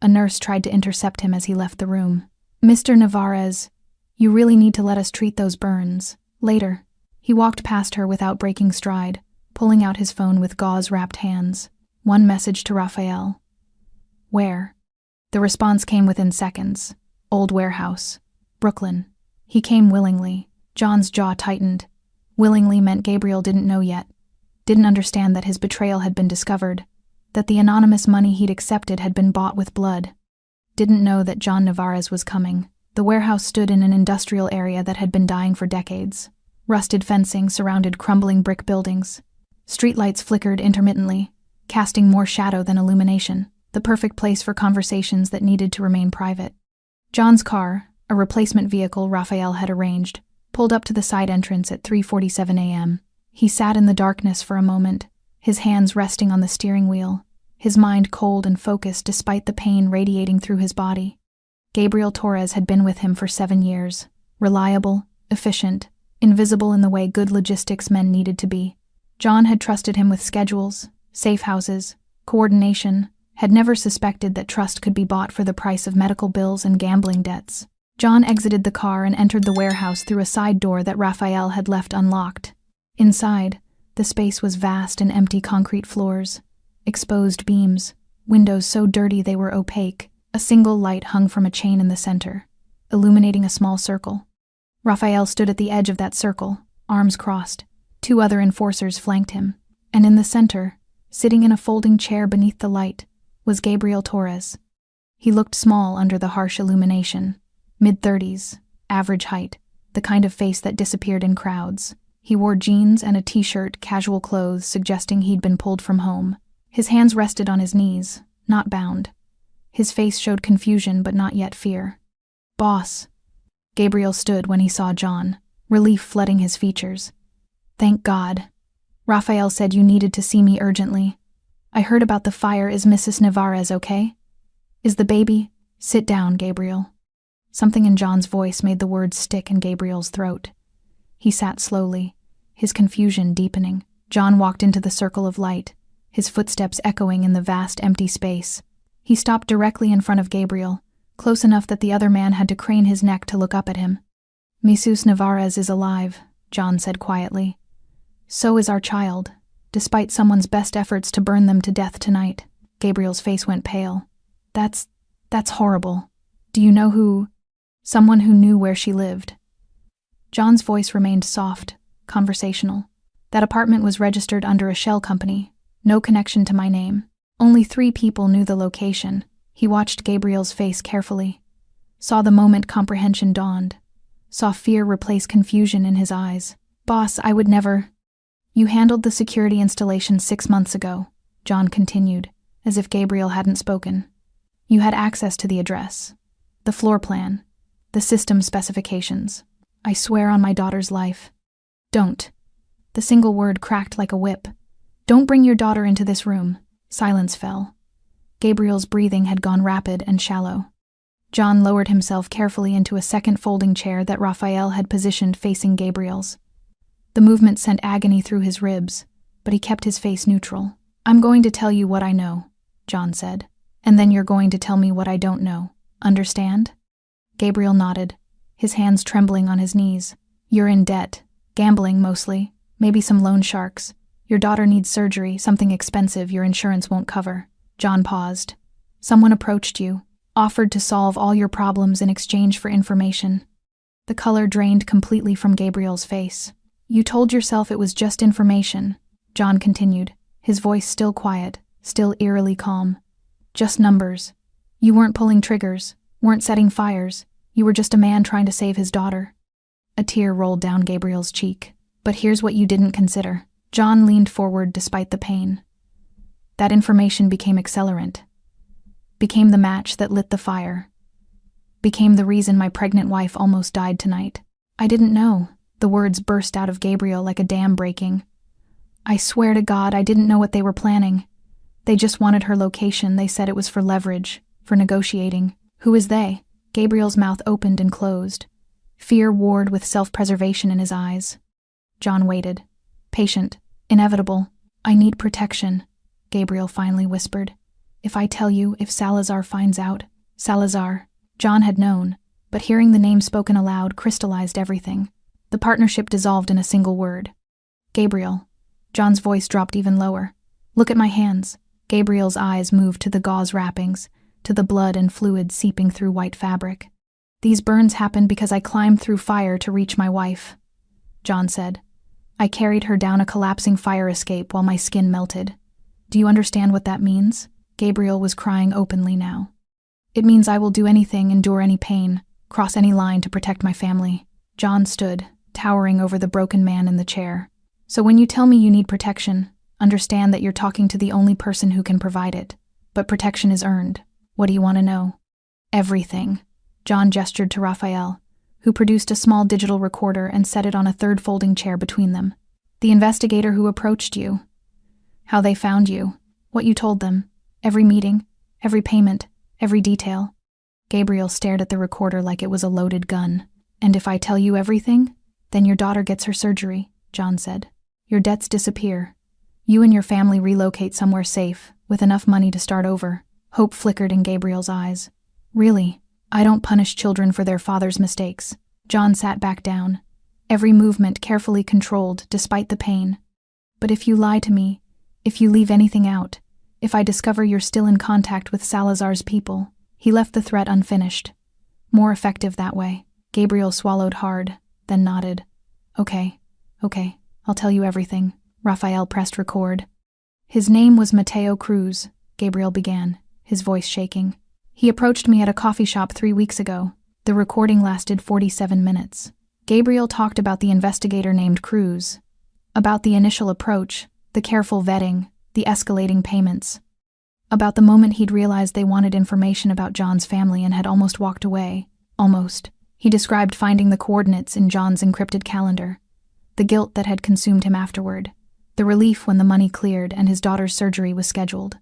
A nurse tried to intercept him as he left the room. "Mr. Navarez, you really need to let us treat those burns. Later." He walked past her without breaking stride, pulling out his phone with gauze-wrapped hands. One message to Rafael. "Where?" The response came within seconds. "Old warehouse. Brooklyn." He came willingly. John's jaw tightened. Willingly meant Gabriel didn't know yet. Didn't understand that his betrayal had been discovered, that the anonymous money he'd accepted had been bought with blood. Didn't know that John Navarez was coming. The warehouse stood in an industrial area that had been dying for decades. Rusted fencing surrounded crumbling brick buildings. Streetlights flickered intermittently, casting more shadow than illumination, the perfect place for conversations that needed to remain private. John's car, a replacement vehicle Raphael had arranged, pulled up to the side entrance at 3:47 a.m. He sat in the darkness for a moment, his hands resting on the steering wheel, his mind cold and focused despite the pain radiating through his body. Gabriel Torres had been with him for 7 years, reliable, efficient, invisible in the way good logistics men needed to be. John had trusted him with schedules, safe houses, coordination, had never suspected that trust could be bought for the price of medical bills and gambling debts. John exited the car and entered the warehouse through a side door that Raphael had left unlocked. Inside, the space was vast and empty concrete floors, exposed beams, windows so dirty they were opaque. A single light hung from a chain in the center, illuminating a small circle. Raphael stood at the edge of that circle, arms crossed. 2 other enforcers flanked him, and in the center, sitting in a folding chair beneath the light, was Gabriel Torres. He looked small under the harsh illumination, mid-30s, average height, the kind of face that disappeared in crowds. He wore jeans and a t-shirt, casual clothes suggesting he'd been pulled from home. His hands rested on his knees, not bound. His face showed confusion but not yet fear. "Boss." Gabriel stood when he saw John, relief flooding his features. "Thank God. Raphael said you needed to see me urgently. I heard about the fire. Is Mrs. Navarez okay? Is the baby—" "Sit down, Gabriel." Something in John's voice made the words stick in Gabriel's throat. He sat slowly, his confusion deepening. John walked into the circle of light, his footsteps echoing in the vast empty space. He stopped directly in front of Gabriel, close enough that the other man had to crane his neck to look up at him. "Mrs. Navarez is alive," John said quietly. "So is our child, despite someone's best efforts to burn them to death tonight." Gabriel's face went pale. That's horrible. Do you know who?" "Someone who knew where she lived." John's voice remained soft, conversational. "That apartment was registered under a shell company, no connection to my name. Only 3 people knew the location." He watched Gabriel's face carefully, saw the moment comprehension dawned, saw fear replace confusion in his eyes. "Boss, I would never—" "You handled the security installation 6 months ago," John continued, as if Gabriel hadn't spoken. "You had access to the address, the floor plan, the system specifications. I swear on my daughter's life." "Don't." The single word cracked like a whip. "Don't bring your daughter into this room." Silence fell. Gabriel's breathing had gone rapid and shallow. John lowered himself carefully into a second folding chair that Raphael had positioned facing Gabriel's. The movement sent agony through his ribs, but he kept his face neutral. "I'm going to tell you what I know," John said, "and then you're going to tell me what I don't know. Understand?" Gabriel nodded, his hands trembling on his knees. "You're in debt, gambling mostly, maybe some loan sharks. Your daughter needs surgery, something expensive your insurance won't cover." John paused. "Someone approached you, offered to solve all your problems in exchange for information." The color drained completely from Gabriel's face. "You told yourself it was just information," John continued, his voice still quiet, still eerily calm. "Just numbers. You weren't pulling triggers, weren't setting fires. You were just a man trying to save his daughter." A tear rolled down Gabriel's cheek. "But here's what you didn't consider." John leaned forward despite the pain. "That information became accelerant. Became the match that lit the fire. Became the reason my pregnant wife almost died tonight." "I didn't know." The words burst out of Gabriel like a dam breaking. "I swear to God I didn't know what they were planning. They just wanted her location. They said it was for leverage, for negotiating." "Who is they?" Gabriel's mouth opened and closed. Fear warred with self-preservation in his eyes. John waited. Patient, inevitable. "I need protection," Gabriel finally whispered. "If I tell you, if Salazar finds out—" "Salazar." John had known, but hearing the name spoken aloud crystallized everything. The partnership dissolved in a single word. "Gabriel." John's voice dropped even lower. "Look at my hands." Gabriel's eyes moved to the gauze wrappings, to the blood and fluid seeping through white fabric. "These burns happened because I climbed through fire to reach my wife," John said. "I carried her down a collapsing fire escape while my skin melted. Do you understand what that means?" Gabriel was crying openly now. "It means I will do anything, endure any pain, cross any line to protect my family." John stood, towering over the broken man in the chair. So when you tell me you need protection, understand that you're talking to the only person who can provide it. But protection is earned. What do you want to know? Everything. John gestured to Raphael, who produced a small digital recorder and set it on a third folding chair between them. The investigator who approached you. How they found you. What you told them. Every meeting. Every payment. Every detail. Gabriel stared at the recorder like it was a loaded gun. And if I tell you everything, then your daughter gets her surgery, John said. Your debts disappear. You and your family relocate somewhere safe, with enough money to start over. Hope flickered in Gabriel's eyes. Really, I don't punish children for their father's mistakes. John sat back down, every movement carefully controlled despite the pain. But if you lie to me, if you leave anything out, if I discover you're still in contact with Salazar's people, he left the threat unfinished. More effective that way. Gabriel swallowed hard, then nodded. Okay, I'll tell you everything. Raphael pressed record. His name was Mateo Cruz, Gabriel began, his voice shaking. He approached me at a coffee shop 3 weeks ago. The recording lasted 47 minutes. Gabriel talked about the investigator named Cruz, about the initial approach, the careful vetting, the escalating payments, about the moment he'd realized they wanted information about John's family and had almost walked away. Almost. He described finding the coordinates in John's encrypted calendar, the guilt that had consumed him afterward, the relief when the money cleared and his daughter's surgery was scheduled.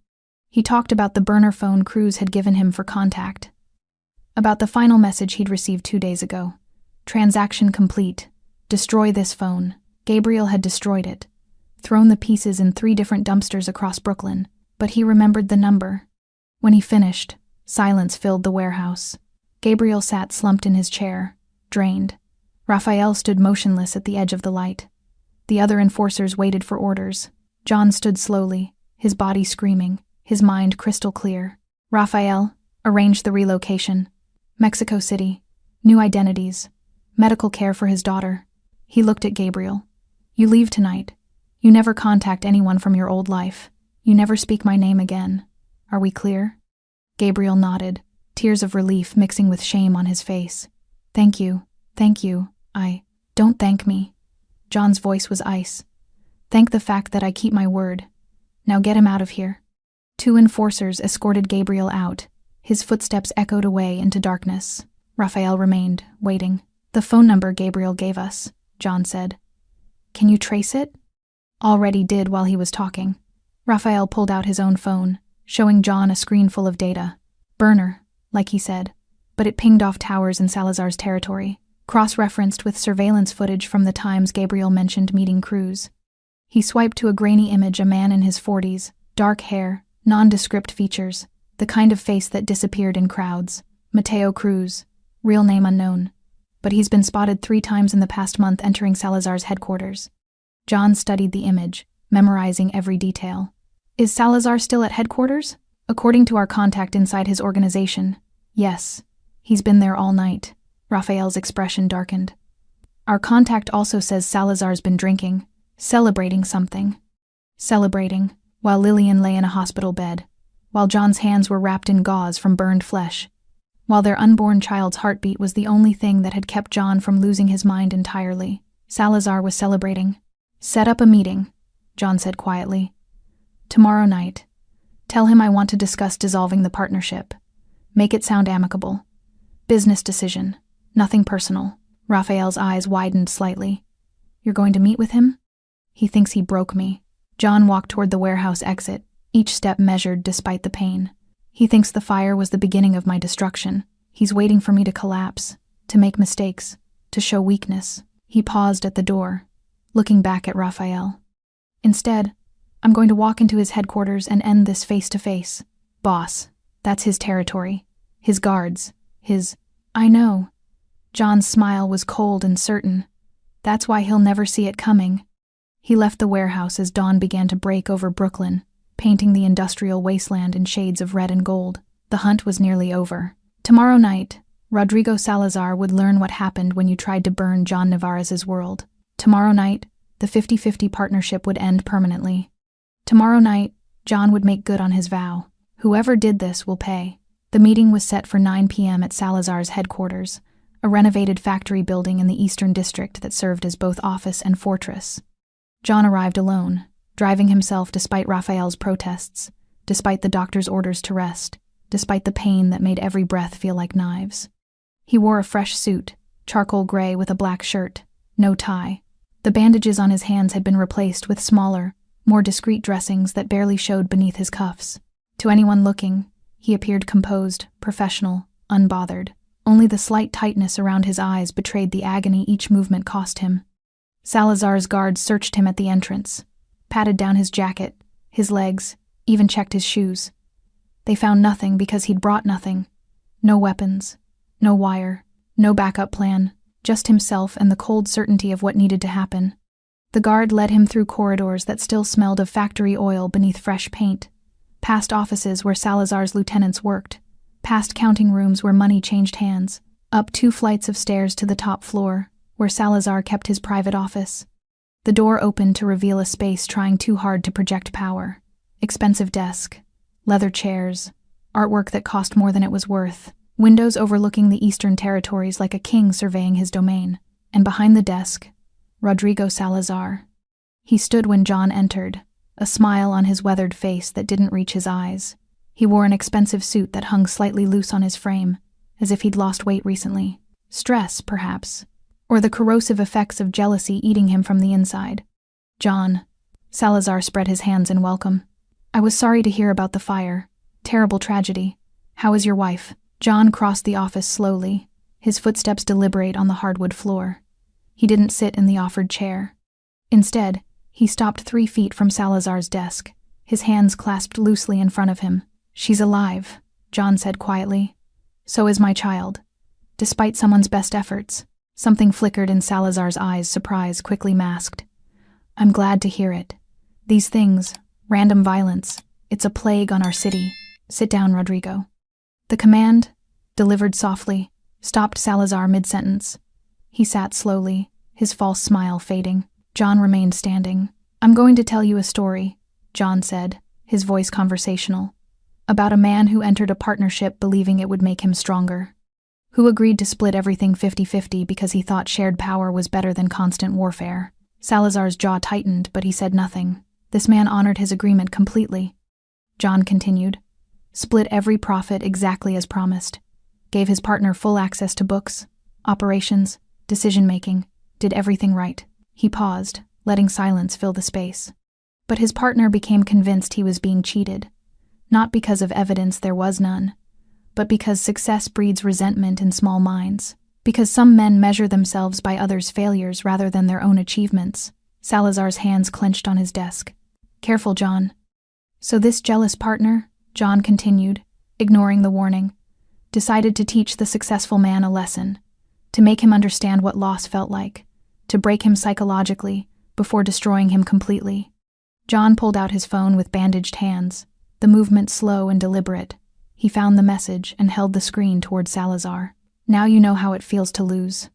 He talked about the burner phone Cruz had given him for contact, about the final message he'd received 2 days ago. Transaction complete. Destroy this phone. Gabriel had destroyed it, thrown the pieces in 3 different dumpsters across Brooklyn, but he remembered the number. When he finished, silence filled the warehouse. Gabriel sat slumped in his chair, drained. Raphael stood motionless at the edge of the light. The other enforcers waited for orders. John stood slowly, his body screaming, his mind crystal clear. Raphael, arrange the relocation. Mexico City. New identities. Medical care for his daughter. He looked at Gabriel. You leave tonight. You never contact anyone from your old life. You never speak my name again. Are we clear? Gabriel nodded, tears of relief mixing with shame on his face. Thank you. Don't thank me. John's voice was ice. Thank the fact that I keep my word. Now get him out of here. 2 enforcers escorted Gabriel out. His footsteps echoed away into darkness. Raphael remained, waiting. The phone number Gabriel gave us, John said. Can you trace it? Already did while he was talking. Raphael pulled out his own phone, showing John a screen full of data. Burner, like he said, but it pinged off towers in Salazar's territory, cross-referenced with surveillance footage from the times Gabriel mentioned meeting Cruz. He swiped to a grainy image, a man in his 40s, dark hair, nondescript features, the kind of face that disappeared in crowds. Mateo Cruz, real name unknown, but he's been spotted 3 times in the past month entering Salazar's headquarters. John studied the image, memorizing every detail. Is Salazar still at headquarters? According to our contact inside his organization, yes. He's been there all night. Raphael's expression darkened. Our contact also says Salazar's been drinking, celebrating something. Celebrating, while Lillian lay in a hospital bed, while John's hands were wrapped in gauze from burned flesh, while their unborn child's heartbeat was the only thing that had kept John from losing his mind entirely. Salazar was celebrating. Set up a meeting, John said quietly. Tomorrow night. Tell him I want to discuss dissolving the partnership. Make it sound amicable. Business decision. Nothing personal. Raphael's eyes widened slightly. You're going to meet with him? He thinks he broke me. John walked toward the warehouse exit, each step measured despite the pain. He thinks the fire was the beginning of my destruction. He's waiting for me to collapse, to make mistakes, to show weakness. He paused at the door, looking back at Raphael. Instead, I'm going to walk into his headquarters and end this face-to-face. Boss, that's his territory. His guards. I know. John's smile was cold and certain. That's why he'll never see it coming. He left the warehouse as dawn began to break over Brooklyn, painting the industrial wasteland in shades of red and gold. The hunt was nearly over. Tomorrow night, Rodrigo Salazar would learn what happened when you tried to burn John Navarez's world. Tomorrow night, the 50-50 partnership would end permanently. Tomorrow night, John would make good on his vow. Whoever did this will pay. The meeting was set for 9 p.m. at Salazar's headquarters, a renovated factory building in the eastern district that served as both office and fortress. John arrived alone, driving himself despite Raphael's protests, despite the doctor's orders to rest, despite the pain that made every breath feel like knives. He wore a fresh suit, charcoal gray with a black shirt, no tie. The bandages on his hands had been replaced with smaller, more discreet dressings that barely showed beneath his cuffs. To anyone looking, he appeared composed, professional, unbothered. Only the slight tightness around his eyes betrayed the agony each movement cost him. Salazar's guards searched him at the entrance, patted down his jacket, his legs, even checked his shoes. They found nothing because he'd brought nothing. No weapons, no wire, no backup plan, just himself and the cold certainty of what needed to happen. The guard led him through corridors that still smelled of factory oil beneath fresh paint, past offices where Salazar's lieutenants worked, past counting rooms where money changed hands, up 2 flights of stairs to the top floor, where Salazar kept his private office. The door opened to reveal a space trying too hard to project power. Expensive desk, leather chairs, artwork that cost more than it was worth, windows overlooking the eastern territories like a king surveying his domain, and behind the desk, Rodrigo Salazar. He stood when John entered, a smile on his weathered face that didn't reach his eyes. He wore an expensive suit that hung slightly loose on his frame, as if he'd lost weight recently. Stress, perhaps, or the corrosive effects of jealousy eating him from the inside. "John." Salazar spread his hands in welcome. "I was sorry to hear about the fire. Terrible tragedy. How is your wife?" John crossed the office slowly, his footsteps deliberate on the hardwood floor. He didn't sit in the offered chair. Instead, he stopped 3 feet from Salazar's desk, his hands clasped loosely in front of him. "She's alive," John said quietly. "So is my child." Despite someone's best efforts, something flickered in Salazar's eyes, surprise quickly masked. "I'm glad to hear it. These things, random violence, it's a plague on our city. Sit down, Rodrigo." The command, delivered softly, stopped Salazar mid-sentence. He sat slowly, his false smile fading. John remained standing. "I'm going to tell you a story," John said, his voice conversational, "about a man who entered a partnership believing it would make him stronger, who agreed to split everything 50-50 because he thought shared power was better than constant warfare." Salazar's jaw tightened, but he said nothing. This man honored his agreement completely. John continued. "Split every profit exactly as promised. Gave his partner full access to books, operations, decision-making, did everything right." He paused, letting silence fill the space. But his partner became convinced he was being cheated, not because of evidence there was none, but because success breeds resentment in small minds, because some men measure themselves by others' failures rather than their own achievements. Salazar's hands clenched on his desk. "Careful, John." "So this jealous partner," John continued, ignoring the warning, "decided to teach the successful man a lesson, to make him understand what loss felt like, to break him psychologically before destroying him completely." John pulled out his phone with bandaged hands, the movement slow and deliberate. He found the message and held the screen toward Salazar. "Now you know how it feels to lose."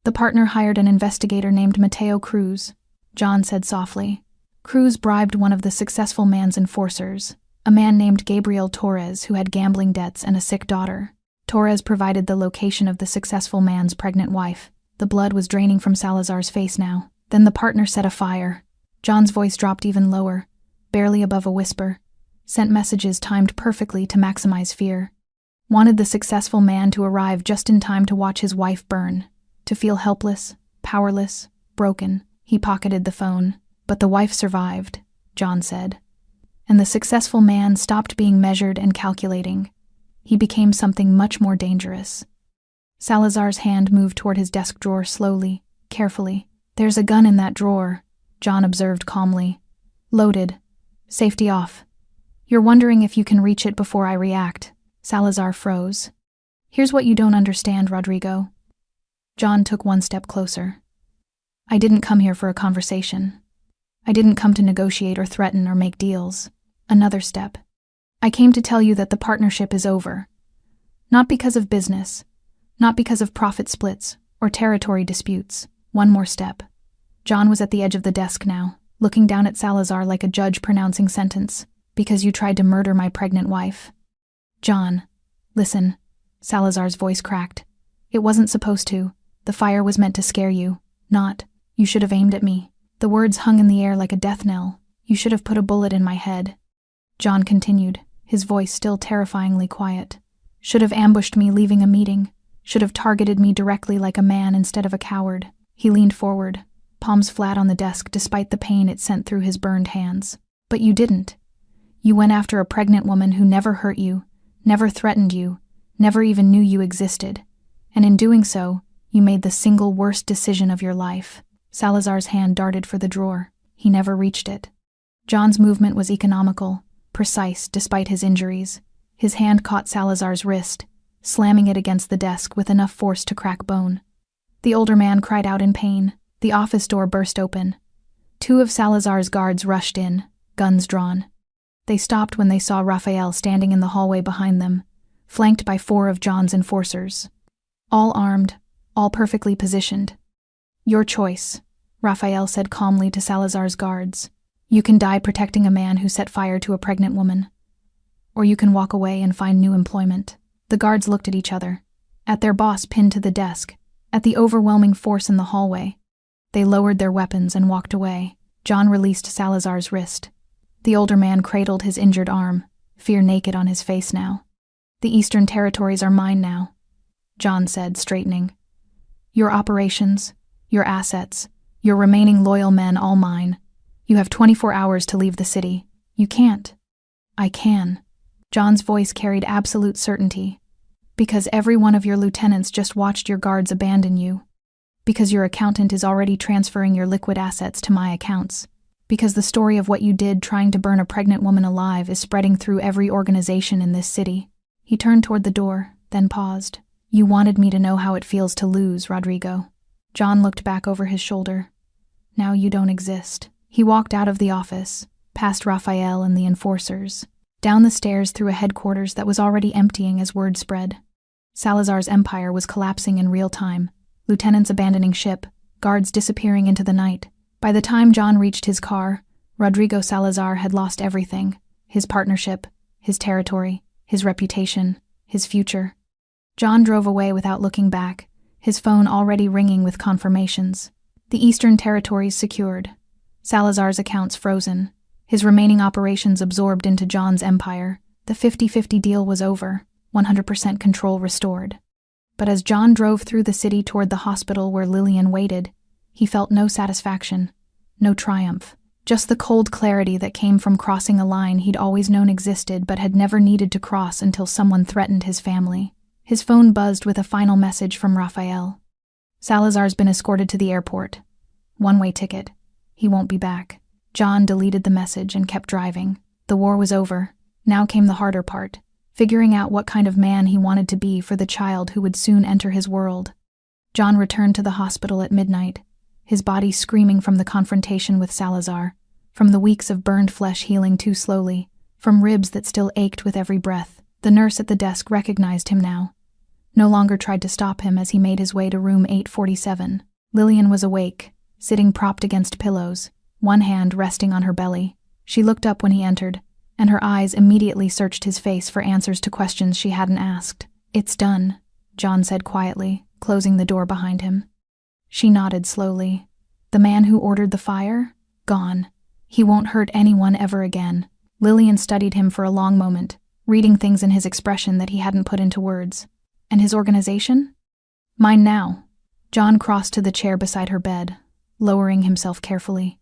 "The partner hired an investigator named Mateo Cruz," John said softly. "Cruz bribed one of the successful man's enforcers, a man named Gabriel Torres who had gambling debts and a sick daughter. Torres provided the location of the successful man's pregnant wife. The blood was draining from Salazar's face now. Then the partner set a fire." John's voice dropped even lower, barely above a whisper. Sent messages timed perfectly to maximize fear. Wanted the successful man to arrive just in time to watch his wife burn, to feel helpless, powerless, broken. He pocketed the phone. "But the wife survived," John said. "And the successful man stopped being measured and calculating. He became something much more dangerous." Salazar's hand moved toward his desk drawer slowly, carefully. "There's a gun in that drawer," John observed calmly. "Loaded. Safety off. You're wondering if you can reach it before I react." Salazar froze. "Here's what you don't understand, Rodrigo." John took one step closer. "I didn't come here for a conversation. I didn't come to negotiate or threaten or make deals. Another step. I came to tell you that the partnership is over. Not because of business, not because of profit splits or territory disputes. One more step." John was at the edge of the desk now, looking down at Salazar like a judge pronouncing sentence. "Because you tried to murder my pregnant wife." "John, listen." Salazar's voice cracked. It wasn't supposed to. The fire was meant to scare you. Not, you should have aimed at me. The words hung in the air like a death knell. You should have put a bullet in my head. John continued, his voice still terrifyingly quiet. Should have ambushed me leaving a meeting. Should have targeted me directly like a man instead of a coward. He leaned forward, palms flat on the desk despite the pain it sent through his burned hands. But you didn't. You went after a pregnant woman who never hurt you, never threatened you, never even knew you existed. And in doing so, you made the single worst decision of your life. Salazar's hand darted for the drawer. He never reached it. John's movement was economical, precise despite his injuries. His hand caught Salazar's wrist, slamming it against the desk with enough force to crack bone. The older man cried out in pain. The office door burst open. 2 of Salazar's guards rushed in, guns drawn. They stopped when they saw Raphael standing in the hallway behind them, flanked by 4 of John's enforcers. All armed, all perfectly positioned. Your choice, Raphael said calmly to Salazar's guards. You can die protecting a man who set fire to a pregnant woman. Or you can walk away and find new employment. The guards looked at each other, at their boss pinned to the desk, at the overwhelming force in the hallway. They lowered their weapons and walked away. John released Salazar's wrist. The older man cradled his injured arm, fear naked on his face now. The Eastern Territories are mine now, John said, straightening. Your operations, your assets, your remaining loyal men, all mine. You have 24 hours to leave the city. You can't. I can. John's voice carried absolute certainty. Because every one of your lieutenants just watched your guards abandon you. Because your accountant is already transferring your liquid assets to my accounts. Because the story of what you did trying to burn a pregnant woman alive is spreading through every organization in this city. He turned toward the door, then paused. You wanted me to know how it feels to lose, Rodrigo. John looked back over his shoulder. Now you don't exist. He walked out of the office, past Raphael and the enforcers, down the stairs through a headquarters that was already emptying as word spread. Salazar's empire was collapsing in real time, lieutenants abandoning ship, guards disappearing into the night. By the time John reached his car, Rodrigo Salazar had lost everything: his partnership, his territory, his reputation, his future. John drove away without looking back, his phone already ringing with confirmations. The Eastern Territories secured, Salazar's accounts frozen, his remaining operations absorbed into John's empire. The 50-50 deal was over, 100% control restored. But as John drove through the city toward the hospital where Lillian waited, he felt no satisfaction, no triumph, just the cold clarity that came from crossing a line he'd always known existed but had never needed to cross until someone threatened his family. His phone buzzed with a final message from Raphael. Salazar's been escorted to the airport. One-way ticket. He won't be back. John deleted the message and kept driving. The war was over. Now came the harder part, figuring out what kind of man he wanted to be for the child who would soon enter his world. John returned to the hospital at midnight, his body screaming from the confrontation with Salazar, from the weeks of burned flesh healing too slowly, from ribs that still ached with every breath. The nurse at the desk recognized him now. No longer tried to stop him as he made his way to room 847. Lillian was awake, sitting propped against pillows, one hand resting on her belly. She looked up when he entered, and her eyes immediately searched his face for answers to questions she hadn't asked. It's done, John said quietly, closing the door behind him. She nodded slowly. The man who ordered the fire? Gone. He won't hurt anyone ever again. Lillian studied him for a long moment, reading things in his expression that he hadn't put into words. And his organization? Mine now. John crossed to the chair beside her bed, lowering himself carefully.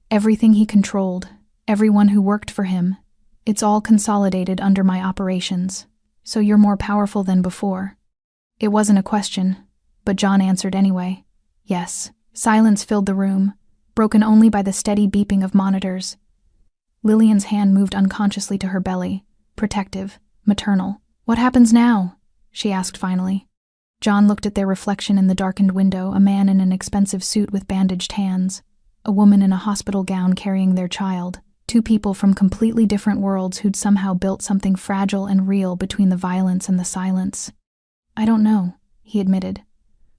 Everything he controlled, everyone who worked for him, it's all consolidated under my operations. So you're more powerful than before. It wasn't a question, but John answered anyway. Yes. Silence filled the room, broken only by the steady beeping of monitors. Lillian's hand moved unconsciously to her belly, protective, maternal. What happens now? She asked finally. John looked at their reflection in the darkened window, a man in an expensive suit with bandaged hands, a woman in a hospital gown carrying their child, 2 people from completely different worlds who'd somehow built something fragile and real between the violence and the silence. I don't know, he admitted.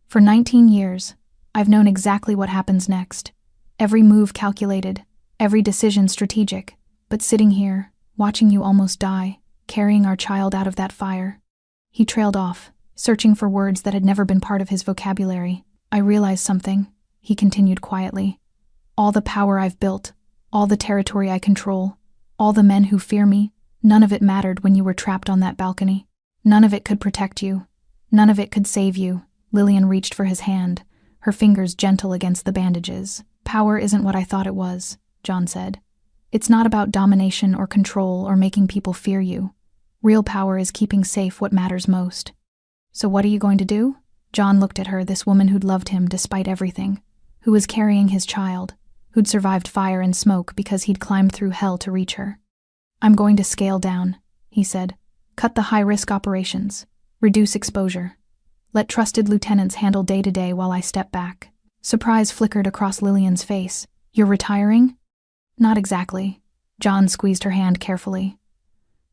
For 19 years, I've known exactly what happens next. Every move calculated, every decision strategic, but sitting here, watching you almost die, carrying our child out of that fire. He trailed off, searching for words that had never been part of his vocabulary. I realized something, he continued quietly. All the power I've built, all the territory I control, all the men who fear me, none of it mattered when you were trapped on that balcony. None of it could protect you. None of it could save you. Lillian reached for his hand, her fingers gentle against the bandages. Power isn't what I thought it was, John said. It's not about domination or control or making people fear you. Real power is keeping safe what matters most. So what are you going to do? John looked at her, this woman who'd loved him despite everything, who was carrying his child, who'd survived fire and smoke because he'd climbed through hell to reach her. I'm going to scale down, he said. Cut the high-risk operations. Reduce exposure. Let trusted lieutenants handle day-to-day while I step back. Surprise flickered across Lillian's face. You're retiring? Not exactly. John squeezed her hand carefully.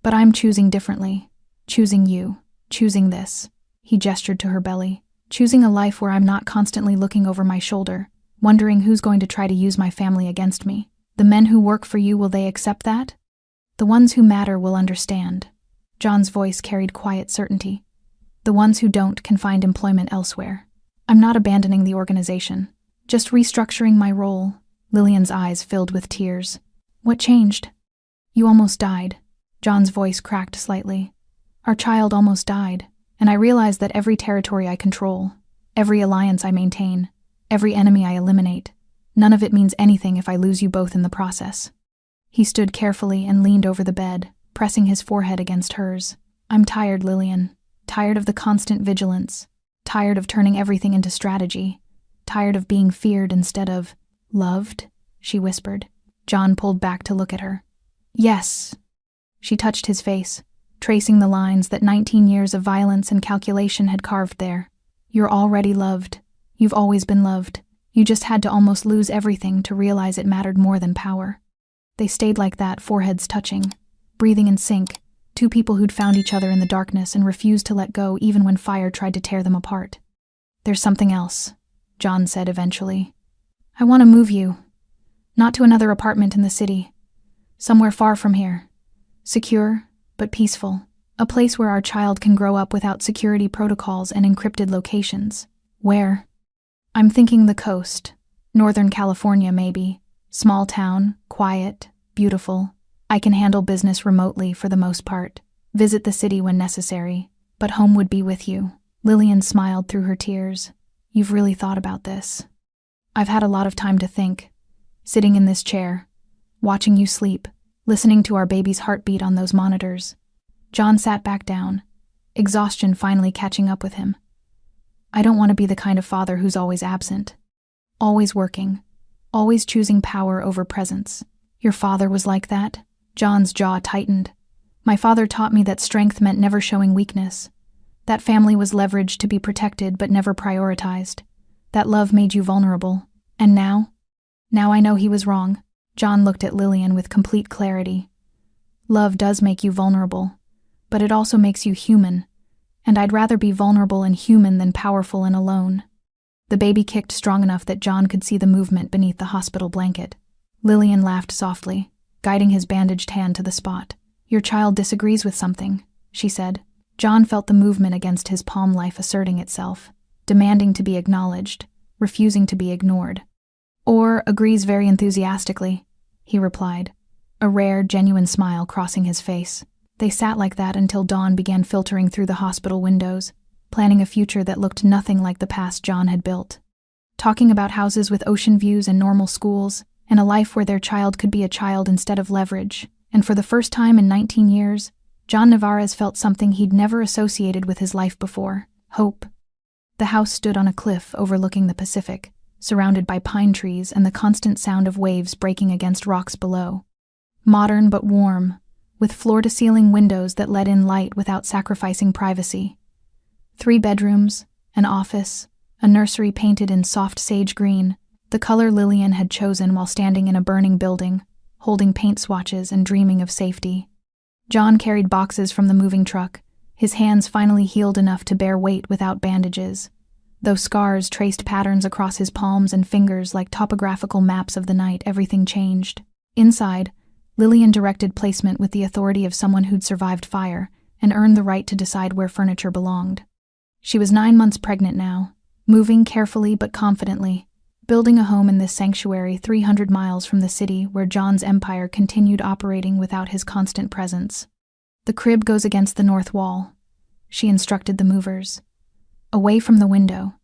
But I'm choosing differently. Choosing you. Choosing this. He gestured to her belly. Choosing a life where I'm not constantly looking over my shoulder, wondering who's going to try to use my family against me. The men who work for you, will they accept that? The ones who matter will understand. John's voice carried quiet certainty. The ones who don't can find employment elsewhere. I'm not abandoning the organization, just restructuring my role. Lillian's eyes filled with tears. What changed? You almost died. John's voice cracked slightly. Our child almost died, and I realized that every territory I control, every alliance I maintain, every enemy I eliminate, none of it means anything if I lose you both in the process. He stood carefully and leaned over the bed, pressing his forehead against hers. I'm tired, Lillian. Tired of the constant vigilance. Tired of turning everything into strategy. Tired of being feared instead of loved, she whispered. John pulled back to look at her. Yes. She touched his face, tracing the lines that 19 years of violence and calculation had carved there. You're already loved. You've always been loved. You just had to almost lose everything to realize it mattered more than power. They stayed like that, foreheads touching, breathing in sync, two people who'd found each other in the darkness and refused to let go even when fire tried to tear them apart. There's something else, John said eventually. I want to move you. Not to another apartment in the city. Somewhere far from here. Secure, but peaceful. A place where our child can grow up without security protocols and encrypted locations. Where? I'm thinking the coast. Northern California, maybe. Small town, quiet, beautiful. I can handle business remotely for the most part. Visit the city when necessary. But home would be with you. Lillian smiled through her tears. You've really thought about this. I've had a lot of time to think. Sitting in this chair, watching you sleep, listening to our baby's heartbeat on those monitors. John sat back down, exhaustion finally catching up with him. I don't want to be the kind of father who's always absent. Always working. Always choosing power over presence. Your father was like that? John's jaw tightened. My father taught me that strength meant never showing weakness. That family was leveraged to be protected but never prioritized. That love made you vulnerable. And now? Now I know he was wrong. John looked at Lillian with complete clarity. Love does make you vulnerable, but it also makes you human. And I'd rather be vulnerable and human than powerful and alone. The baby kicked strong enough that John could see the movement beneath the hospital blanket. Lillian laughed softly, guiding his bandaged hand to the spot. Your child disagrees with something, she said. John felt the movement against his palm life asserting itself, demanding to be acknowledged, refusing to be ignored. Or agrees very enthusiastically, he replied, a rare, genuine smile crossing his face. They sat like that until dawn began filtering through the hospital windows, planning a future that looked nothing like the past John had built. Talking about houses with ocean views and normal schools, and a life where their child could be a child instead of leverage. And for the first time in 19 years, John Navarez felt something he'd never associated with his life before: hope. The house stood on a cliff overlooking the Pacific, surrounded by pine trees and the constant sound of waves breaking against rocks below. Modern but warm, with floor-to-ceiling windows that let in light without sacrificing privacy. 3 bedrooms, an office, a nursery painted in soft sage green, the color Lillian had chosen while standing in a burning building, holding paint swatches and dreaming of safety. John carried boxes from the moving truck, his hands finally healed enough to bear weight without bandages. Though scars traced patterns across his palms and fingers like topographical maps of the night, everything changed. Inside, Lillian directed placement with the authority of someone who'd survived fire and earned the right to decide where furniture belonged. She was 9 months pregnant now, moving carefully but confidently, building a home in this sanctuary 300 miles from the city where John's empire continued operating without his constant presence. "The crib goes against the north wall," she instructed the movers. "Away from the window.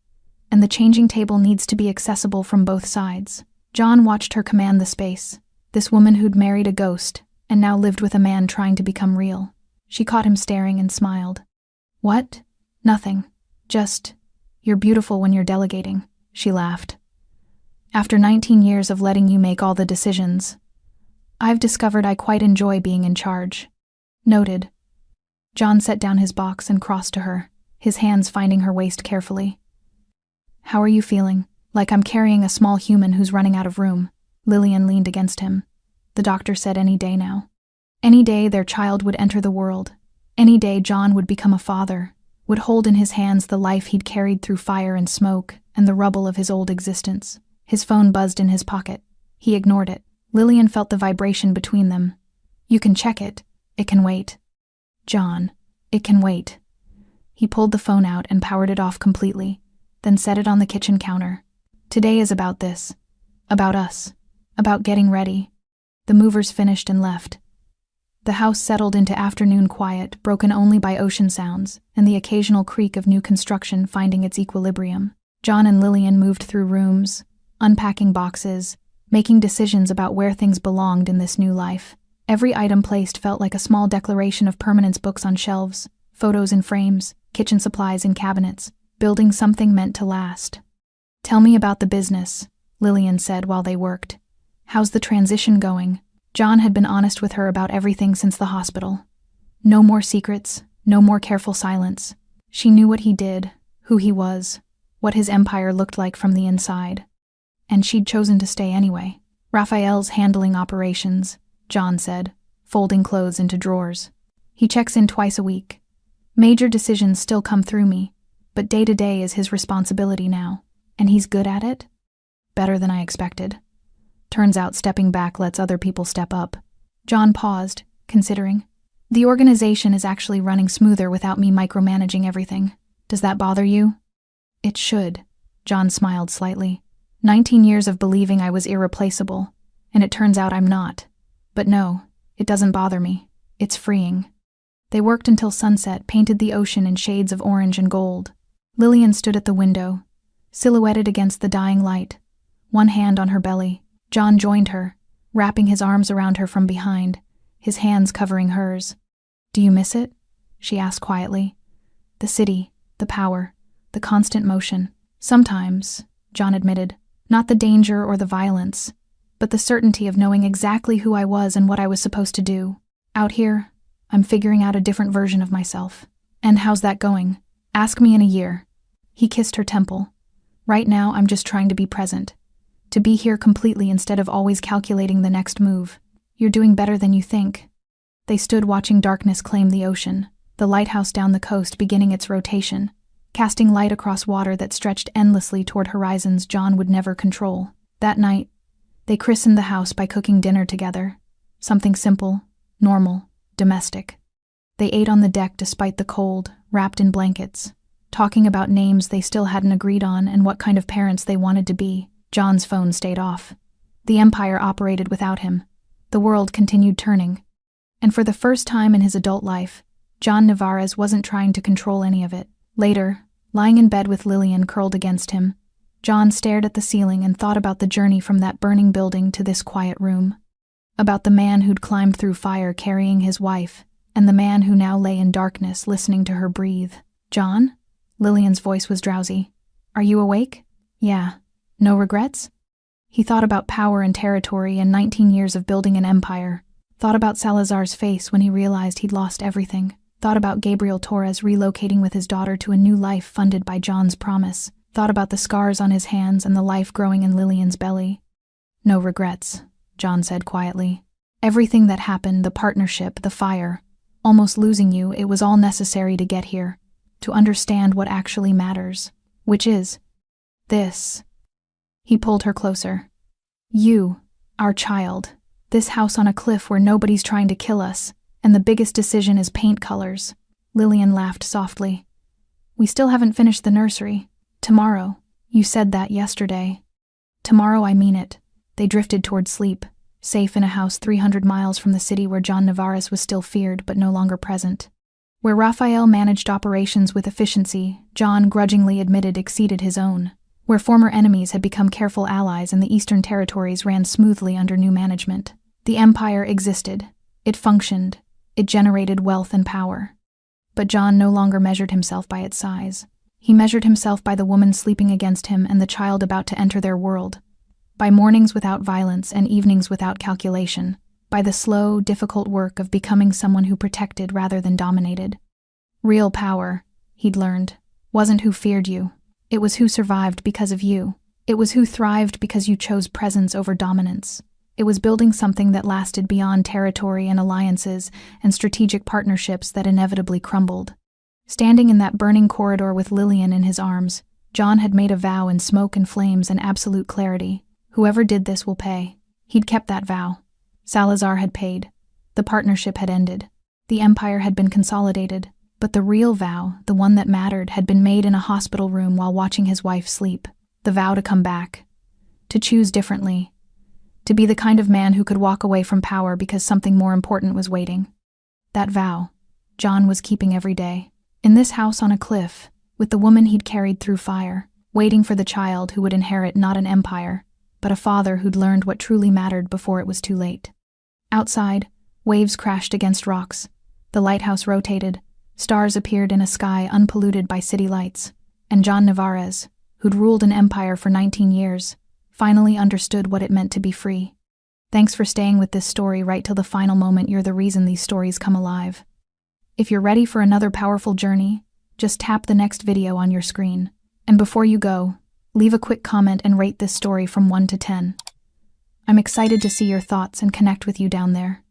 And the changing table needs to be accessible from both sides." John watched her command the space, this woman who'd married a ghost and now lived with a man trying to become real. She caught him staring and smiled. "What? Nothing. Just, you're beautiful when you're delegating," she laughed. "After 19 years of letting you make all the decisions, I've discovered I quite enjoy being in charge." "Noted." John set down his box and crossed to her, his hands finding her waist carefully. "How are you feeling?" "Like I'm carrying a small human who's running out of room." Lillian leaned against him. "The doctor said any day now. Any day their child would enter the world. Any day John would become a father, would hold in his hands the life he'd carried through fire and smoke and the rubble of his old existence." His phone buzzed in his pocket. He ignored it. Lillian felt the vibration between them. "You can check it. It can wait." "John, it can wait." He pulled the phone out and powered it off completely, then set it on the kitchen counter. "Today is about this. About us. About getting ready." The movers finished and left. The house settled into afternoon quiet, broken only by ocean sounds and the occasional creak of new construction finding its equilibrium. John and Lillian moved through rooms, unpacking boxes, making decisions about where things belonged in this new life. Every item placed felt like a small declaration of permanence: books on shelves, photos in frames, kitchen supplies in cabinets, building something meant to last. "Tell me about the business," Lillian said while they worked. "How's the transition going?" John had been honest with her about everything since the hospital. No more secrets, no more careful silence. She knew what he did, who he was, what his empire looked like from the inside. And she'd chosen to stay anyway. "Raphael's handling operations," John said, folding clothes into drawers. "He checks in twice a week. Major decisions still come through me, but day-to-day is his responsibility now. And he's good at it? Better than I expected. Turns out stepping back lets other people step up." John paused, considering. "The organization is actually running smoother without me micromanaging everything. Does that bother you?" "It should." John smiled slightly. 19 years of believing I was irreplaceable, and it turns out I'm not. But no, it doesn't bother me. It's freeing." They worked until sunset painted the ocean in shades of orange and gold. Lillian stood at the window, silhouetted against the dying light, one hand on her belly. John joined her, wrapping his arms around her from behind, his hands covering hers. "Do you miss it?" she asked quietly. "The city, the power, the constant motion." "Sometimes," John admitted. "Not the danger or the violence, but the certainty of knowing exactly who I was and what I was supposed to do. Out here, I'm figuring out a different version of myself." "And how's that going? Ask me in a year." He kissed her temple. "Right now, I'm just trying to be present. To be here completely instead of always calculating the next move. You're doing better than you think." They stood watching darkness claim the ocean, the lighthouse down the coast beginning its rotation, casting light across water that stretched endlessly toward horizons John would never control. That night, they christened the house by cooking dinner together. Something simple, normal, domestic. They ate on the deck despite the cold, wrapped in blankets, talking about names they still hadn't agreed on and what kind of parents they wanted to be. John's phone stayed off. The empire operated without him. The world continued turning. And for the first time in his adult life, John Navarez wasn't trying to control any of it. Later, lying in bed with Lillian curled against him, John stared at the ceiling and thought about the journey from that burning building to this quiet room. About the man who'd climbed through fire carrying his wife, and the man who now lay in darkness listening to her breathe. "John?" Lillian's voice was drowsy. "Are you awake?" "Yeah. No regrets?" He thought about power and territory and 19 years of building an empire. Thought about Salazar's face when he realized he'd lost everything. Thought about Gabriel Torres relocating with his daughter to a new life funded by John's promise. Thought about the scars on his hands and the life growing in Lillian's belly. "No regrets," John said quietly. "Everything that happened, the partnership, the fire, almost losing you, it was all necessary to get here, to understand what actually matters, which is this." He pulled her closer. "You, our child, this house on a cliff where nobody's trying to kill us, and the biggest decision is paint colors." Lillian laughed softly. We still haven't finished the nursery. Tomorrow. You said that yesterday. Tomorrow, I mean it. They drifted toward sleep, safe in a house 300 miles from the city where John Navarez was still feared but no longer present. Where Raphael managed operations with efficiency, John grudgingly admitted exceeded his own. Where former enemies had become careful allies and the Eastern Territories ran smoothly under new management. The empire existed. It functioned. It generated wealth and power. But John no longer measured himself by its size. He measured himself by the woman sleeping against him and the child about to enter their world. By mornings without violence and evenings without calculation. By the slow, difficult work of becoming someone who protected rather than dominated. Real power, he'd learned, wasn't who feared you. It was who survived because of you. It was who thrived because you chose presence over dominance. It was building something that lasted beyond territory and alliances and strategic partnerships that inevitably crumbled. Standing in that burning corridor with Lillian in his arms, John had made a vow in smoke and flames and absolute clarity. Whoever did this will pay. He'd kept that vow. Salazar had paid. The partnership had ended. The empire had been consolidated. But the real vow, the one that mattered, had been made in a hospital room while watching his wife sleep. The vow to come back. To choose differently. To be the kind of man who could walk away from power because something more important was waiting. That vow, John was keeping every day. In this house on a cliff, with the woman he'd carried through fire, waiting for the child who would inherit not an empire, but a father who'd learned what truly mattered before it was too late. Outside, waves crashed against rocks. The lighthouse rotated. Stars appeared in a sky unpolluted by city lights, and John Navarez, who'd ruled an empire for 19 years, finally understood what it meant to be free. Thanks for staying with this story right till the final moment. You're the reason these stories come alive. If you're ready for another powerful journey, just tap the next video on your screen. And before you go, leave a quick comment and rate this story from 1 to 10. I'm excited to see your thoughts and connect with you down there.